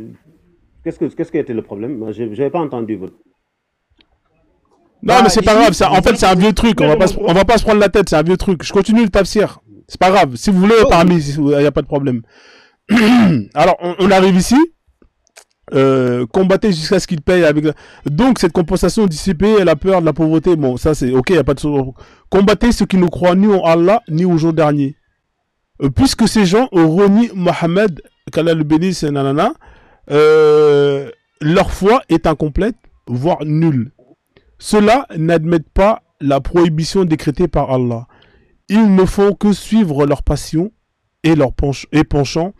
Qu'est-ce qui était le problème? Moi, je n'avais pas entendu votre. Non, mais c'est pas grave. En fait, c'est un vieux truc. On va pas se prendre la tête. C'est un vieux truc. Je continue le tafsir. C'est pas grave. Si vous voulez, parmi, il n'y a pas de problème. Alors, on arrive ici. Combattez jusqu'à ce qu'il paye avec. Donc, cette compensation dissipée, la peur, de la pauvreté. Bon, ça, c'est ok. Il n'y a pas de souci. Combattez ceux qui ne croient ni en Allah, ni au jour dernier. Puisque ces gens ont renié Mohammed, qu'Allah le bénisse, nanana, leur foi est incomplète, voire nulle. Ceux-là n'admettent pas la prohibition décrétée par Allah. Ils ne font que suivre leur passion et leur penchant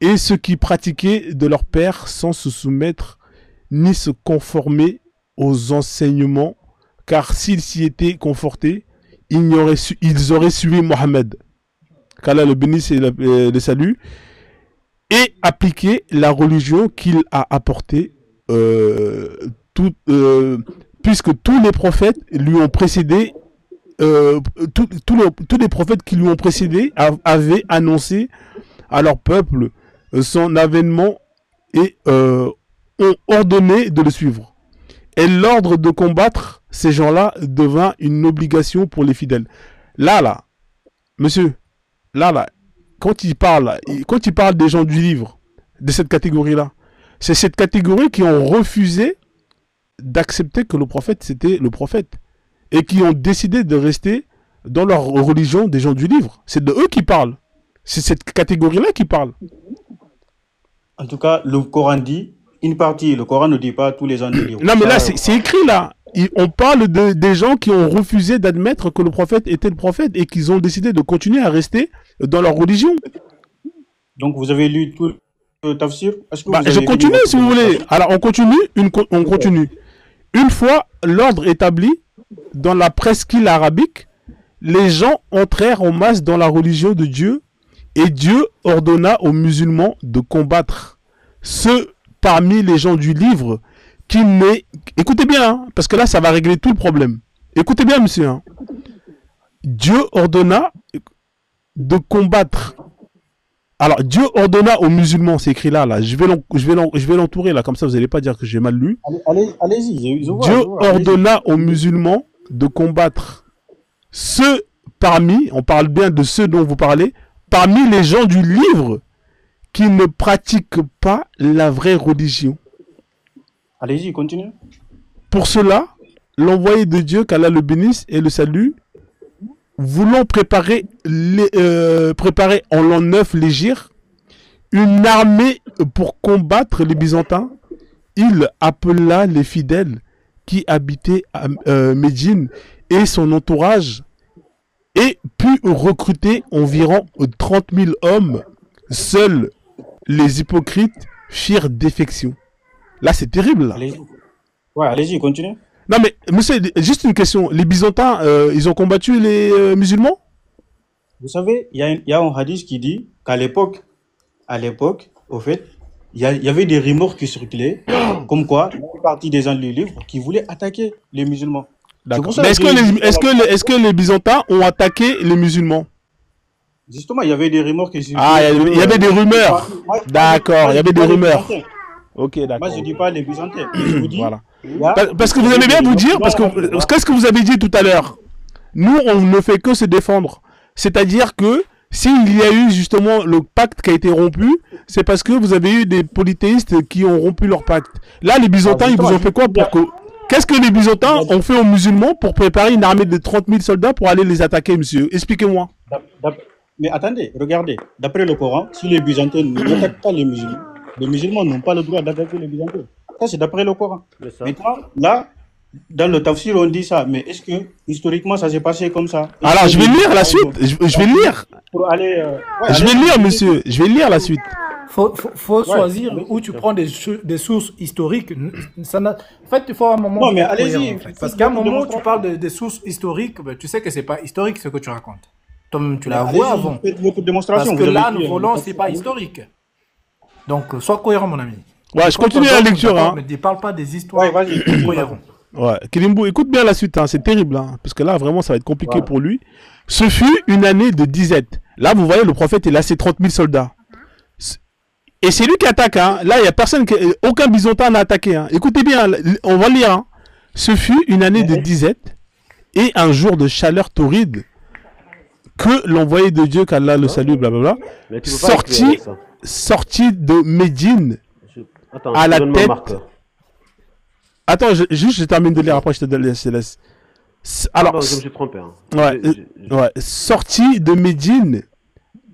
et ce qui pratiquaient de leur père sans se soumettre ni se conformer aux enseignements, car s'ils s'y étaient confortés, ils auraient suivi Mohammed, qu'Allah le bénisse et le salue, et appliqué la religion qu'il a apportée, puisque tous les prophètes lui ont précédé, tous les prophètes qui lui ont précédé avaient annoncé à leur peuple son avènement et ont ordonné de le suivre. Et l'ordre de combattre ces gens-là devint une obligation pour les fidèles. Là, monsieur, quand il parle des gens du livre, de cette catégorie-là, c'est cette catégorie qui ont refusé d'accepter que le prophète, c'était le prophète. Et qui ont décidé de rester dans leur religion des gens du livre. C'est de eux qui parlent. C'est cette catégorie-là qui parle. En tout cas, le Coran dit une partie. Le Coran ne dit pas tous les gens du livre. Non, mais là, c'est écrit là. On parle des gens qui ont refusé d'admettre que le prophète était le prophète et qu'ils ont décidé de continuer à rester dans leur religion. Donc, vous avez lu tout le tafsir? Je continue si vous voulez. Alors, on continue. Une fois l'ordre établi dans la presqu'île arabique, les gens entrèrent en masse dans la religion de Dieu et Dieu ordonna aux musulmans de combattre ceux parmi les gens du livre qui n'est... Écoutez bien, hein, parce que là, ça va régler tout le problème. Écoutez bien, monsieur. Hein. Dieu ordonna de combattre. Alors, Dieu ordonna aux musulmans, c'est écrit là. Je vais l'entourer là, comme ça vous n'allez pas dire que j'ai mal lu. Allez-y, Dieu ordonna aux musulmans de combattre ceux parmi, on parle bien de ceux dont vous parlez, parmi les gens du livre qui ne pratiquent pas la vraie religion. Allez-y, continue. Pour cela, l'envoyé de Dieu, qu'Allah le bénisse et le salue, voulant préparer en l'an 9 l'Hégire, une armée pour combattre les Byzantins, il appela les fidèles qui habitaient à Médine et son entourage et put recruter environ 30 000 hommes. Seuls les hypocrites firent défection. Là, c'est terrible. Là. Allez-y. Ouais, allez-y, continue. Non, mais monsieur, juste une question. Les Byzantins, ils ont combattu les musulmans? Vous savez, il y a un hadith qui dit qu'à l'époque, au fait, il y avait des rumeurs qui circulaient, comme quoi, une partie des gens du livre qui voulaient attaquer les musulmans. D'accord. Mais est-ce que les Byzantins ont attaqué les musulmans? Justement, il y avait des rumeurs qui circulaient. Ah, il y avait des rumeurs. D'accord, il y avait des rumeurs. Ok, d'accord. Moi, je ne dis pas les Byzantins. Je vous dis. Voilà. Parce que vous aimez bien vous dire, parce que qu'est-ce que vous avez dit tout à l'heure? Nous, on ne fait que se défendre. C'est-à-dire que s'il y a eu justement le pacte qui a été rompu, c'est parce que vous avez eu des polythéistes qui ont rompu leur pacte. Là, les Byzantins, ils vous ont fait quoi pour que... Qu'est-ce que les Byzantins ont fait aux musulmans pour préparer une armée de 30 000 soldats pour aller les attaquer, monsieur? Expliquez-moi. Mais attendez, regardez. D'après le Coran, si les Byzantins n'attaquent pas les musulmans n'ont pas le droit d'attaquer les Byzantins. Ça, c'est d'après le Coran. Maintenant, là, dans le tafsir, on dit ça. Mais est-ce que, historiquement, ça s'est passé comme ça? Alors, je vais lire la suite. Je vais lire. Pour aller, je vais lire, monsieur. Je vais lire la suite. Faut choisir où tu prends des sources historiques. En fait, il faut un moment. Non, mais allez-y. En fait. Parce qu'à un moment où tu parles des sources historiques, ben, tu sais que c'est pas historique ce que tu racontes. Tom, tu l'as avoué avant. Faites votre démonstration. Parce que là, nous volons, c'est pas historique. Donc, sois cohérent, mon ami. Ouais, je continue la lecture. Hein. Ne parle pas des histoires cohérentes. Ouais, Kilimbo, écoute bien la suite, hein, c'est terrible, hein, parce que là, vraiment, ça va être compliqué pour lui. Ce fut une année de disette. Là, vous voyez, le prophète, il a ses 30 000 soldats. Et c'est lui qui attaque, hein. Là, il n'y a personne, aucun Byzantin n'a attaqué. Hein. Écoutez bien, on va lire. Hein. Ce fut une année de disette et un jour de chaleur torride que l'envoyé de Dieu, qu'Allah le salue, blablabla, sorti de Médine à la tête. Attends, je termine de lire, après je te laisse. Alors, pardon, je me suis trompé. Hein. Ouais, sorti de Médine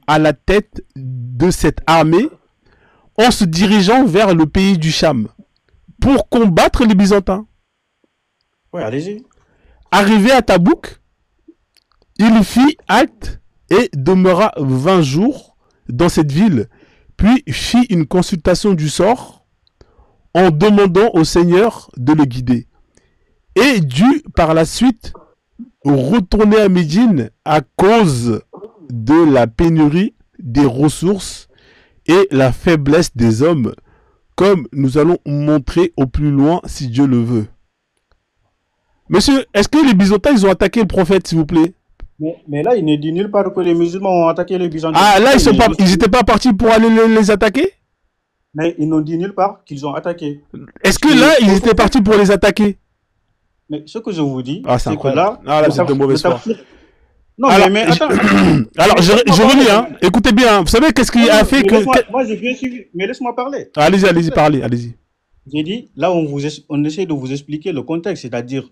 à la tête de cette armée en se dirigeant vers le pays du Cham pour combattre les Byzantins. Ouais, allez-y. Arrivé à Tabouk, il fit halte et demeura 20 jours dans cette ville, puis fit une consultation du sort en demandant au Seigneur de le guider. Et dut par la suite retourner à Médine à cause de la pénurie des ressources et la faiblesse des hommes, comme nous allons montrer au plus loin si Dieu le veut. Monsieur, est-ce que les Byzantins, ils ont attaqué le prophète, s'il vous plaît? Mais là, il ne dit nulle part que les musulmans ont attaqué les Byzantins. Ah, là, ils n'étaient pas partis pour aller les attaquer? Mais ils n'ont dit nulle part qu'ils ont attaqué. Est-ce que là, ils étaient partis pour les attaquer? Mais ce que je vous dis, c'est que là... Ah, là, c'est de mauvaise foi. Non, alors, mais attends. Alors, je relis, hein. Écoutez bien. Vous savez qu'est-ce qui a fait que... Moi, j'ai bien suivi. Mais laisse-moi parler. Allez-y, parlez, allez-y. J'ai dit, là, on essaie de vous expliquer le contexte, c'est-à-dire...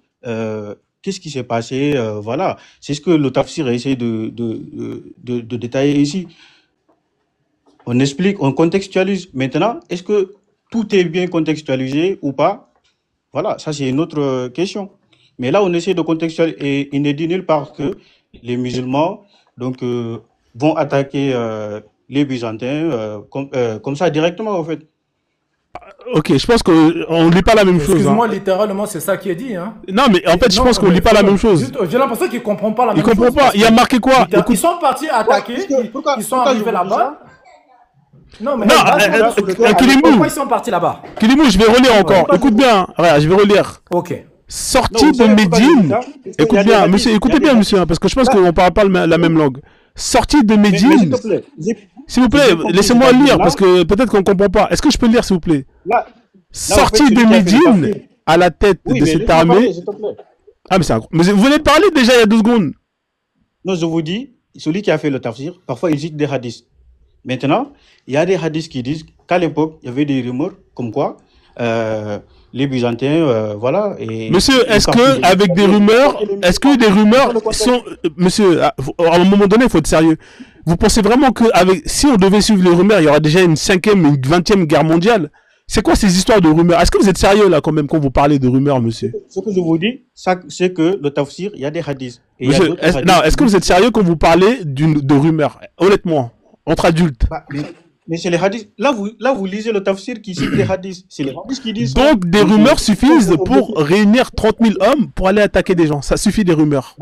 qu'est-ce qui s'est passé, voilà. C'est ce que le tafsir a essayé de détailler ici. On explique, on contextualise. Maintenant, est-ce que tout est bien contextualisé ou pas? Voilà, ça c'est une autre question. Mais là, on essaie de contextualiser et il n'est dit nulle part que les musulmans donc, vont attaquer les Byzantins comme ça directement, en fait. Ok, je pense qu'on ne lit pas la même chose. Excuse-moi, littéralement, c'est ça qui est dit. Hein. Non, mais en fait, je pense qu'on ne lit pas la même chose. J'ai l'impression qu'ils ne comprennent pas la même chose. Ils ne comprennent pas. Il y a marqué quoi? Ils sont partis attaquer, ils sont arrivés là-bas. Non, mais Kilimbo, pourquoi ils sont partis là-bas? Kilimbo, je vais relire encore. Écoute bien. Ouais, je vais relire. Ok. Sorti vous de savez pourquoi je dis Médine. ça? Parce qu'il y a Écoute des bien, hadiths, monsieur, il y a écoutez des bien, hadiths. monsieur, hein, parce que je pense Là, qu'on ne parle pas la même langue. Sorti de mais s'il Médine. te plaît, S'il vous plaît, j'ai compris, laissez-moi c'est-à-dire lire, là, parce que peut-être qu'on ne comprend pas. Est-ce que je peux lire, s'il vous plaît? là, en fait, Sorti celui de qui a fait le Médine, tafsir. à la tête Oui, de mais cette laisse-moi parler, armée. s'il te plaît. Ah, mais c'est incroyable. Mais vous venez de parler déjà il y a 2 secondes. Non, je vous dis, celui qui a fait le tafsir, parfois il cite des hadiths. Maintenant, il y a des hadiths qui disent qu'à l'époque, il y avait des rumeurs comme quoi les Byzantins, voilà, et Monsieur, une est-ce partie que des avec des rumeurs, est-ce que des rumeurs le contexte. sont, monsieur, à un moment donné, il faut être sérieux. Vous pensez vraiment que si on devait suivre les rumeurs, il y aura déjà une 5e, une 20e guerre mondiale? C'est quoi ces histoires de rumeurs? Est-ce que vous êtes sérieux là quand même quand vous parlez de rumeurs, monsieur? Ce que je vous dis, c'est que le tafsir, il y a des hadiths. Et il y a Monsieur, d'autres hadiths. non, est-ce que vous êtes sérieux quand vous parlez de rumeurs? Honnêtement, entre adultes. Bah, mais c'est les hadiths. Là, vous lisez le tafsir qui cite les hadiths. C'est les hadiths qui disent ça. Donc des rumeurs suffisent pour réunir 30 000 hommes pour aller attaquer des gens. Ça suffit des rumeurs.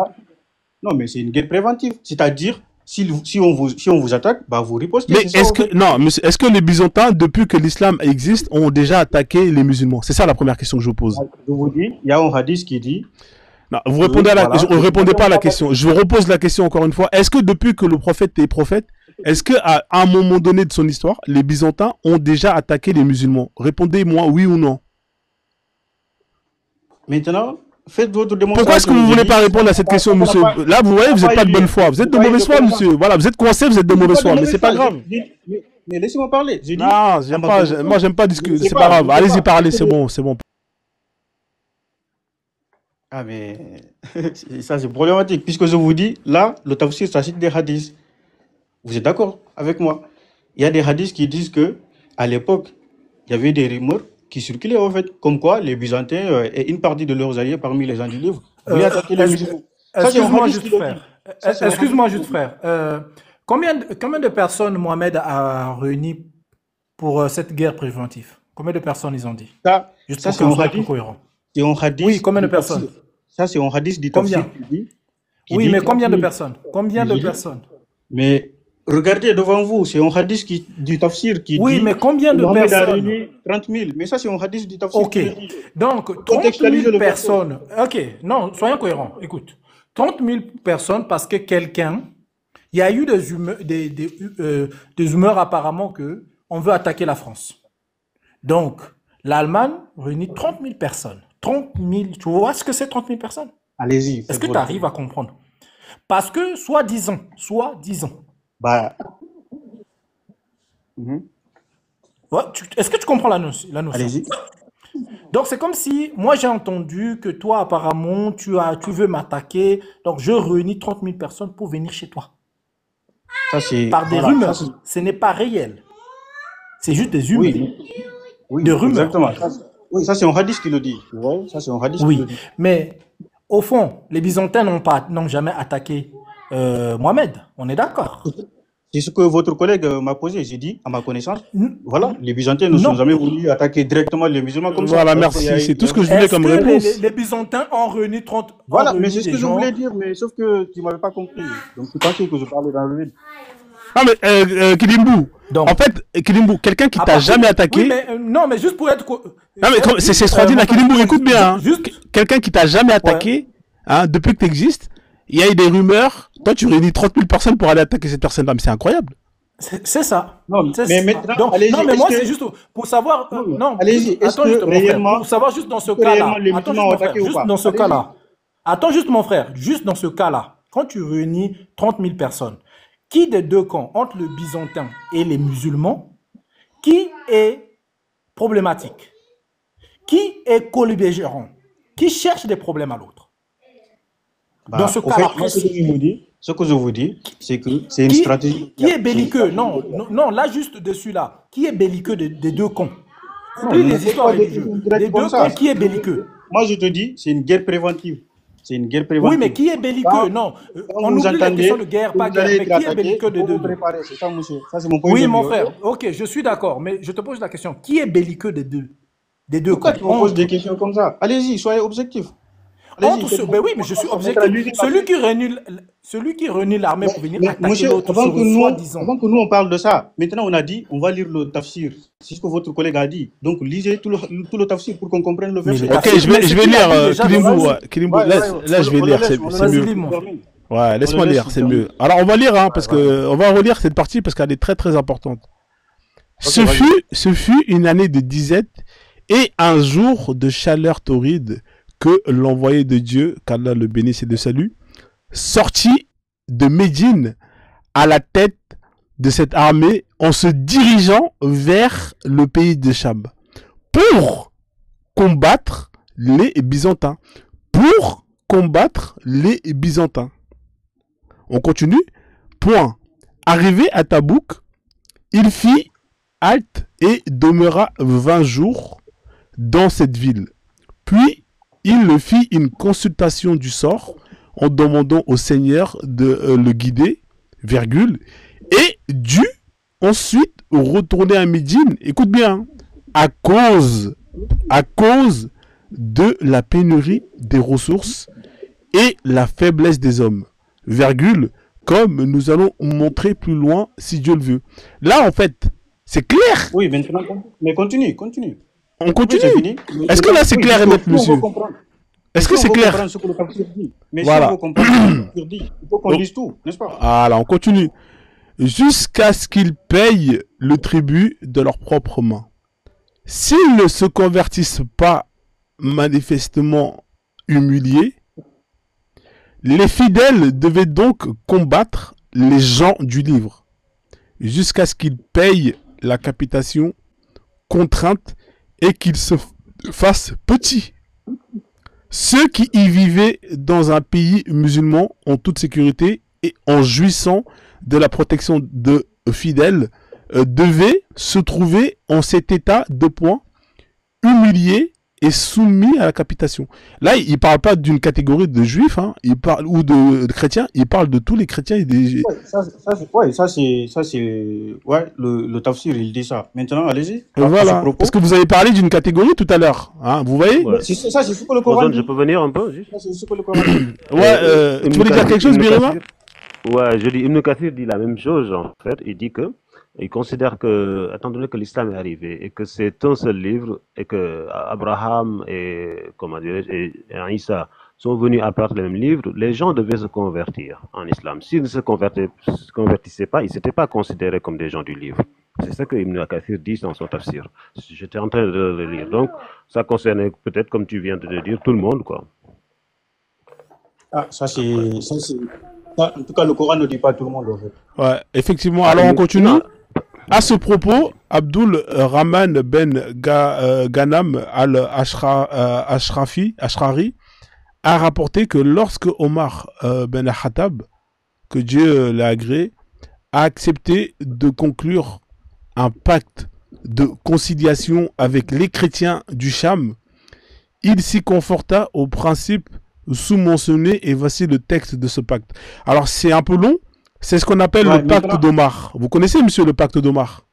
Non, mais c'est une guerre préventive. C'est-à-dire, si on vous attaque, bah vous ripostez. Mais c'est ça, est-ce en fait. que non, monsieur, est-ce que les Byzantins, depuis que l'islam existe, ont déjà attaqué les musulmans? C'est ça la première question que je vous pose. Je vous dis, il y a un hadith qui dit. Non, vous répondez à la, Voilà. vous répondez pas à la question. Je vous repose la question encore une fois. Est-ce que depuis que le prophète est prophète, est-ce que à un moment donné de son histoire, les Byzantins ont déjà attaqué les musulmans? Répondez-moi oui ou non. Maintenant, faites votre démonstration. Pourquoi est-ce que vous ne voulez pas répondre à cette question, monsieur? Là, vous voyez, vous n'êtes pas de bonne foi. Vous êtes de mauvaise foi, monsieur. Voilà, vous êtes coincé, vous êtes de mauvaise foi. Mais c'est pas grave. Mais laissez-moi parler. J'ai dit. Non, j'aime pas. Moi, j'aime pas discuter. C'est pas grave. Allez-y parler. C'est bon, c'est bon. Ah, mais ça, c'est problématique. Puisque je vous dis, là, le tafsir, ça cite des hadiths. Vous êtes d'accord avec moi? Il y a des hadiths qui disent que à l'époque, il y avait des rumeurs qui circulaient, en fait, comme quoi les Byzantins et une partie de leurs alliés parmi les gens du livre voulaient attaquer les musulmans. Ça, c'est un Excuse-moi hadith juste, qui le dit. frère. Ça, c'est un Excuse-moi hadith. juste, frère. Combien de personnes Mohamed a réuni pour cette guerre préventive? Combien de personnes ils ont dit? Juste Ça, pour c'est qu'on un soit plus hadith. cohérent. C'est un hadith. Oui, combien de du tafsir. personnes? Ça, c'est un hadith du Combien? tafsir qui dit. Oui, dit mais 30 combien de 000. personnes? Combien de Désolé. personnes? Mais regardez devant vous, c'est un hadith du tafsir qui Oui, dit. mais combien de Mohamed a personnes? réuni 30 000. Mais ça, c'est un hadith du tafsir Ok. qui le dit. Donc, 30 Contextualisez 000 le verset. personnes. Ok, non, soyons cohérents. Écoute, 30 000 personnes parce que quelqu'un, il y a eu des humeurs apparemment que on veut attaquer la France. Donc, l'Allemagne réunit 30 000 personnes. 30 000, tu vois ce que c'est 30 000 personnes? Allez-y. Est-ce que tu arrives à comprendre? Parce que, soi-disant, Bah. Mhm. ouais, est-ce que tu comprends la notion? Allez-y. Donc, c'est comme si, moi, j'ai entendu que toi, apparemment, tu veux m'attaquer. Donc, je réunis 30 000 personnes pour venir chez toi. Ça, c'est. Par des voilà, rumeurs. ça, Ce n'est pas réel. C'est juste des humeurs. oui, de rumeurs. exactement. Oui, ça, c'est un hadith qui le dit. Tu vois, ça, c'est un hadith qui Oui, le dit. mais au fond, les Byzantins n'ont jamais attaqué Mohamed. On est d'accord. C'est ce que votre collègue m'a posé. J'ai dit, à ma connaissance, voilà, les Byzantins ne Non. sont jamais voulu attaquer directement les musulmans comme ça. Voilà, Alors qu'il y a- merci. C'est tout ce que je Est-ce voulais comme que réponse. les Byzantins ont réuni 30 Voilà, ont mais réuni c'est ce des que je gens. voulais dire, mais sauf que tu m'avais pas compris. Donc, tu pensais que je parlais dans le vide. Ah mais Kilimbu. Donc, En fait, Kilimbu, quelqu'un qui à t'a partir- jamais attaqué. Oui, mais non, mais juste pour être. Non mais c'est extraordinaire. Kilimbu, écoute bien. Hein. Juste. Quelqu'un qui t'a jamais attaqué, hein, depuis que tu existes, il y a eu des rumeurs. Toi, tu réunis 30 000 personnes pour aller attaquer cette personne-là. Mais c'est incroyable. C'est ça. Non, C'est mais ça. maintenant, Donc, allez-y, non, mais est-ce moi, que- c'est juste pour savoir. Non, allez-y, est-ce attends que juste, mon frère, réellement- pour savoir juste dans ce est-ce que cas-là. réellement les Attends musulmans juste, ont mon frère, attaqué ou juste pas? dans ce Allez-y. cas-là. Attends juste, mon frère, juste dans ce cas-là, quand tu réunis 30 000 personnes, qui des deux camps, entre le byzantin et les musulmans, qui est problématique? Qui est co-belligérant? Qui cherche des problèmes à l'autre? Bah, Dans ce au cas-là fait, moi, ce que précis. je vous dis, c'est que c'est une Qui, stratégie. qui est belliqueux? Non, non, non, là, juste dessus, là. Qui est belliqueux des deux camps? Non, Oublie mais les c'est histoires pas des religieuses. trucs directs Les comme deux ça. camps, qui est belliqueux? Moi, je te dis, c'est une guerre préventive. C'est une guerre préventive. Oui, mais qui est belliqueux? Quand- Non, Quand on vous oublie les entendez questions de guerre, que pas vous guerre, allez mais être qui est attaqué, belliqueux des il faut deux? vous préparer. C'est ça, monsieur. Ça, c'est mon point de Oui, vue. mon frère, ok, je suis d'accord, mais je te pose la question. Qui est belliqueux des deux Pourquoi camps? tu me poses des questions comme ça? Allez-y, soyez objectif. Entre ceux, ben oui, mais je suis objectif. Celui qui réunit l'armée pour venir attaquer Monsieur, l'autre sur soi-disant. avant que nous on parle de ça, maintenant on a dit, on va lire le tafsir. C'est ce que votre collègue a dit. Donc lisez tout le tafsir pour qu'on comprenne le verset. Ok, je vais lire Kilimbo. Là, je vais lire, c'est mieux. Ouais, laisse-moi lire, c'est mieux. Alors, on va lire, hein, parce que on va relire cette partie parce qu'elle est très très importante. Ce fut une année de disette et un jour de chaleur torride que l'envoyé de Dieu, qu'Allah le bénisse et de salut, sortit de Médine à la tête de cette armée en se dirigeant vers le pays de Cham pour combattre les Byzantins. On continue. Point. Arrivé à Tabouk, il fit halte et demeura 20 jours dans cette ville. Puis, il fit une consultation du sort en demandant au Seigneur de le guider, virgule, et dut ensuite retourner à Médine, écoute bien, à cause de la pénurie des ressources et la faiblesse des hommes, virgule, comme nous allons montrer plus loin si Dieu le veut. Là, en fait, c'est clair. Oui, maintenant, mais continue. On continue. Est-ce que là, c'est clair et net, monsieur? Est-ce que c'est clair? Mais si on veut comprendre ce que le tafsir dit, il faut qu'on lise tout, n'est-ce pas? Voilà, on continue. Jusqu'à ce qu'ils payent le tribut de leurs propres mains. S'ils ne se convertissent pas manifestement humiliés, les fidèles devaient donc combattre les gens du livre, jusqu'à ce qu'ils payent la capitation contrainte et qu'ils se fassent petits. Ceux qui y vivaient dans un pays musulman en toute sécurité et en jouissant de la protection de fidèles devaient se trouver en cet état de point, humiliés et soumis à la capitation. Là, il ne parle pas d'une catégorie de juifs, hein, il parle, ou de chrétiens, il parle de tous les chrétiens et des... Le tafsir, il dit ça. Maintenant, allez-y. Voilà, parce que vous avez parlé d'une catégorie tout à l'heure, hein, vous voyez? Ouais. C'est ce que le Coran dit. Je peux venir un peu juste? C'est ce que le Coran dit. Ouais, tu voulais dire quelque chose, Birima? Ouais, je dis, Ibn Kathir dit la même chose, en fait. Il dit que, il considère que, étant donné que l'islam est arrivé et que c'est un seul livre et que Abraham et, comment dirais-je, et Isa sont venus à partir du même livre, les gens devaient se convertir en islam. S'ils ne se convertissaient pas, ils n'étaient pas considérés comme des gens du livre. C'est ça que Ibn Kathir dit dans son tafsir. J'étais en train de le lire. Donc, ça concernait peut-être, comme tu viens de le dire, tout le monde, quoi. Ah, ça c'est... En tout cas, le Coran ne dit pas tout le monde, en fait. Ouais, effectivement. Alors, on continue. À ce propos, Abdul Rahman ben Ghanam al-Ashrari a rapporté que lorsque Omar ben Khattab, que Dieu l'a agréé, a accepté de conclure un pacte de conciliation avec les chrétiens du Cham, il s'y conforta au principe sous-mentionné et voici le texte de ce pacte. Alors c'est un peu long, c'est ce qu'on appelle le pacte d'Omar. Vous connaissez, monsieur, le pacte d'Omar?